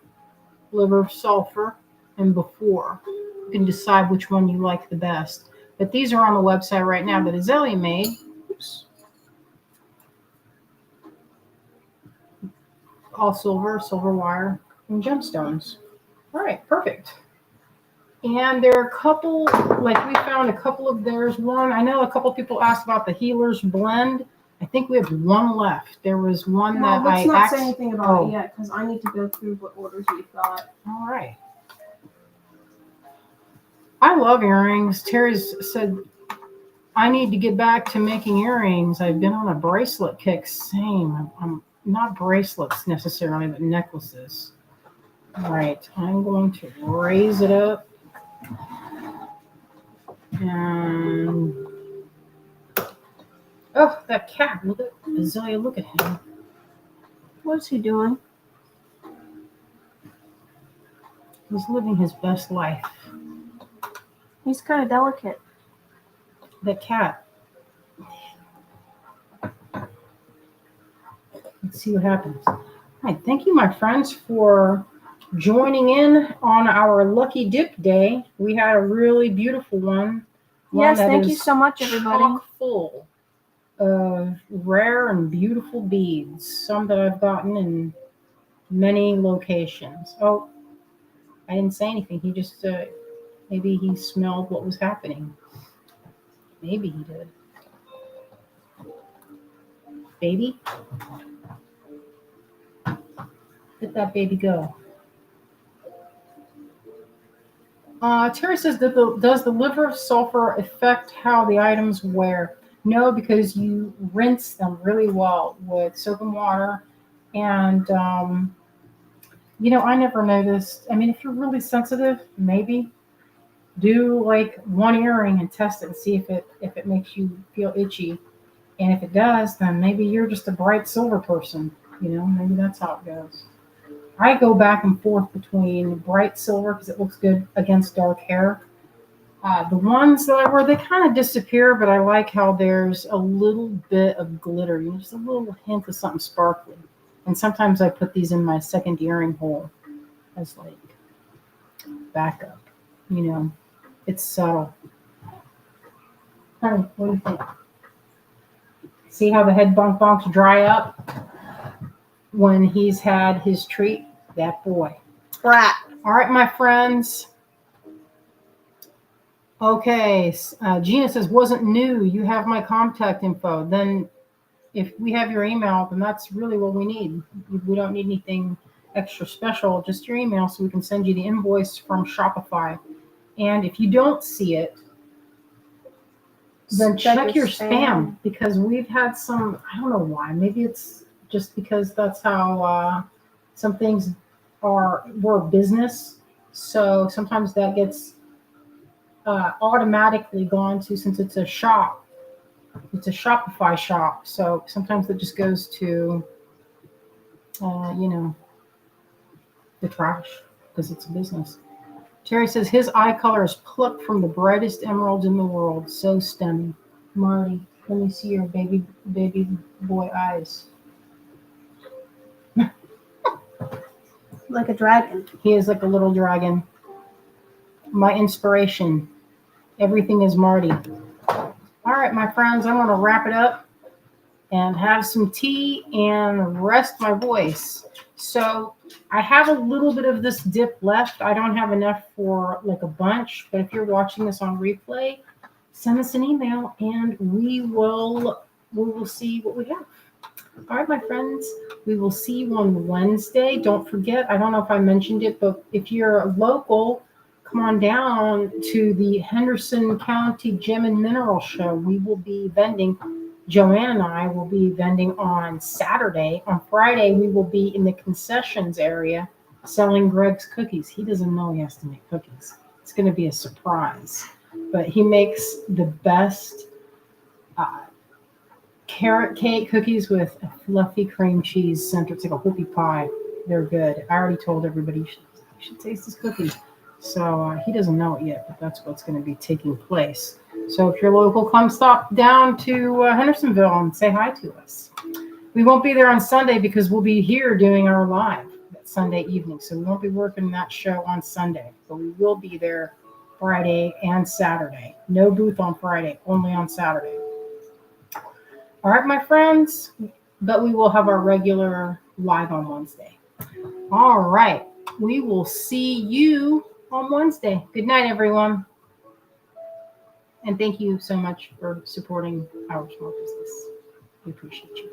liver sulfur and before. You can decide which one you like the best. But these are on the website right now that Azalea made. Oops. All silver, silver wire, and gemstones. All right, perfect. And there are a couple, like we found a couple of, there's one, I know a couple people asked about the Healer's Blend. I think we have one left. There was one Well, that let's I not say anything about oh. it yet because I need to go through what orders we've got. All right. I love earrings. Terry's said, I need to get back to making earrings. I've been on a bracelet kick. Same. I'm not bracelets necessarily, but necklaces. All right. I'm going to raise it up. And oh, that cat! Look at Azalea. Look at him. What's he doing? He's living his best life. He's kind of delicate. That cat. Let's see what happens. All right. Thank you, my friends, for joining in on our Lucky Dip Day. We had a really beautiful one. Yes, thank you so much, everybody. Chock full of rare and beautiful beads. Some that I've gotten in many locations. Oh, I didn't say anything. He just maybe he smelled what was happening. Maybe he did. Baby, let that baby go. Terry says, does the liver sulfur affect how the items wear? No, because you rinse them really well with soap and water. And, I never noticed. I mean, if you're really sensitive, maybe do like one earring and test it and see if it makes you feel itchy. And if it does, then maybe you're just a bright silver person. Maybe that's how it goes. I go back and forth between bright silver because it looks good against dark hair. The ones that I wear, they kind of disappear, but I like how there's a little bit of glitter, just a little hint of something sparkly. And sometimes I put these in my second earring hole as like backup. It's subtle. Honey, what do you think? See how the head bonks dry up when he's had his treat? That boy. Brat. All right, my friends. Okay, Gina says, wasn't new. You have my contact info. Then if we have your email, then that's really what we need. We don't need anything extra special, just your email so we can send you the invoice from Shopify. And if you don't see it, then check your spam because we've had some, I don't know why, maybe it's just because that's how some things were business. So sometimes that gets automatically gone to, since it's a shop, it's a Shopify shop. So sometimes that just goes to, the trash because it's a business. Terry says his eye color is plucked from the brightest emeralds in the world. So stunning. Marty, let me see your baby boy eyes. Like a dragon. He is like a little dragon. My inspiration. Everything is Marty. All right, my friends, I'm going to wrap it up. and have some tea and rest my voice. So I have a little bit of this dip left. I don't have enough for like a bunch, but if you're watching this on replay, send us an email and we will see what we have. All right, my friends, we will see you on Wednesday. Don't forget, I don't know if I mentioned it, but if you're local, come on down to the Henderson County Gem and Mineral Show. We will be vending. Joanne and I will be vending on Saturday. On Friday, we will be in the concessions area selling Greg's cookies. He doesn't know he has to make cookies. It's going to be a surprise. But he makes the best carrot cake cookies with a fluffy cream cheese center. It's like a whoopie pie. They're good. I already told everybody you should taste this cookie. So he doesn't know it yet, but that's what's going to be taking place. So if you're local, come stop down to Hendersonville and say hi to us. We won't be there on Sunday because we'll be here doing our live that Sunday evening. So we won't be working that show on Sunday, but we will be there Friday and Saturday. No booth on Friday, only on Saturday. All right, my friends, but we will have our regular live on Wednesday. All right, we will see you on Wednesday. Good night, everyone. And thank you so much for supporting our small business. We appreciate you.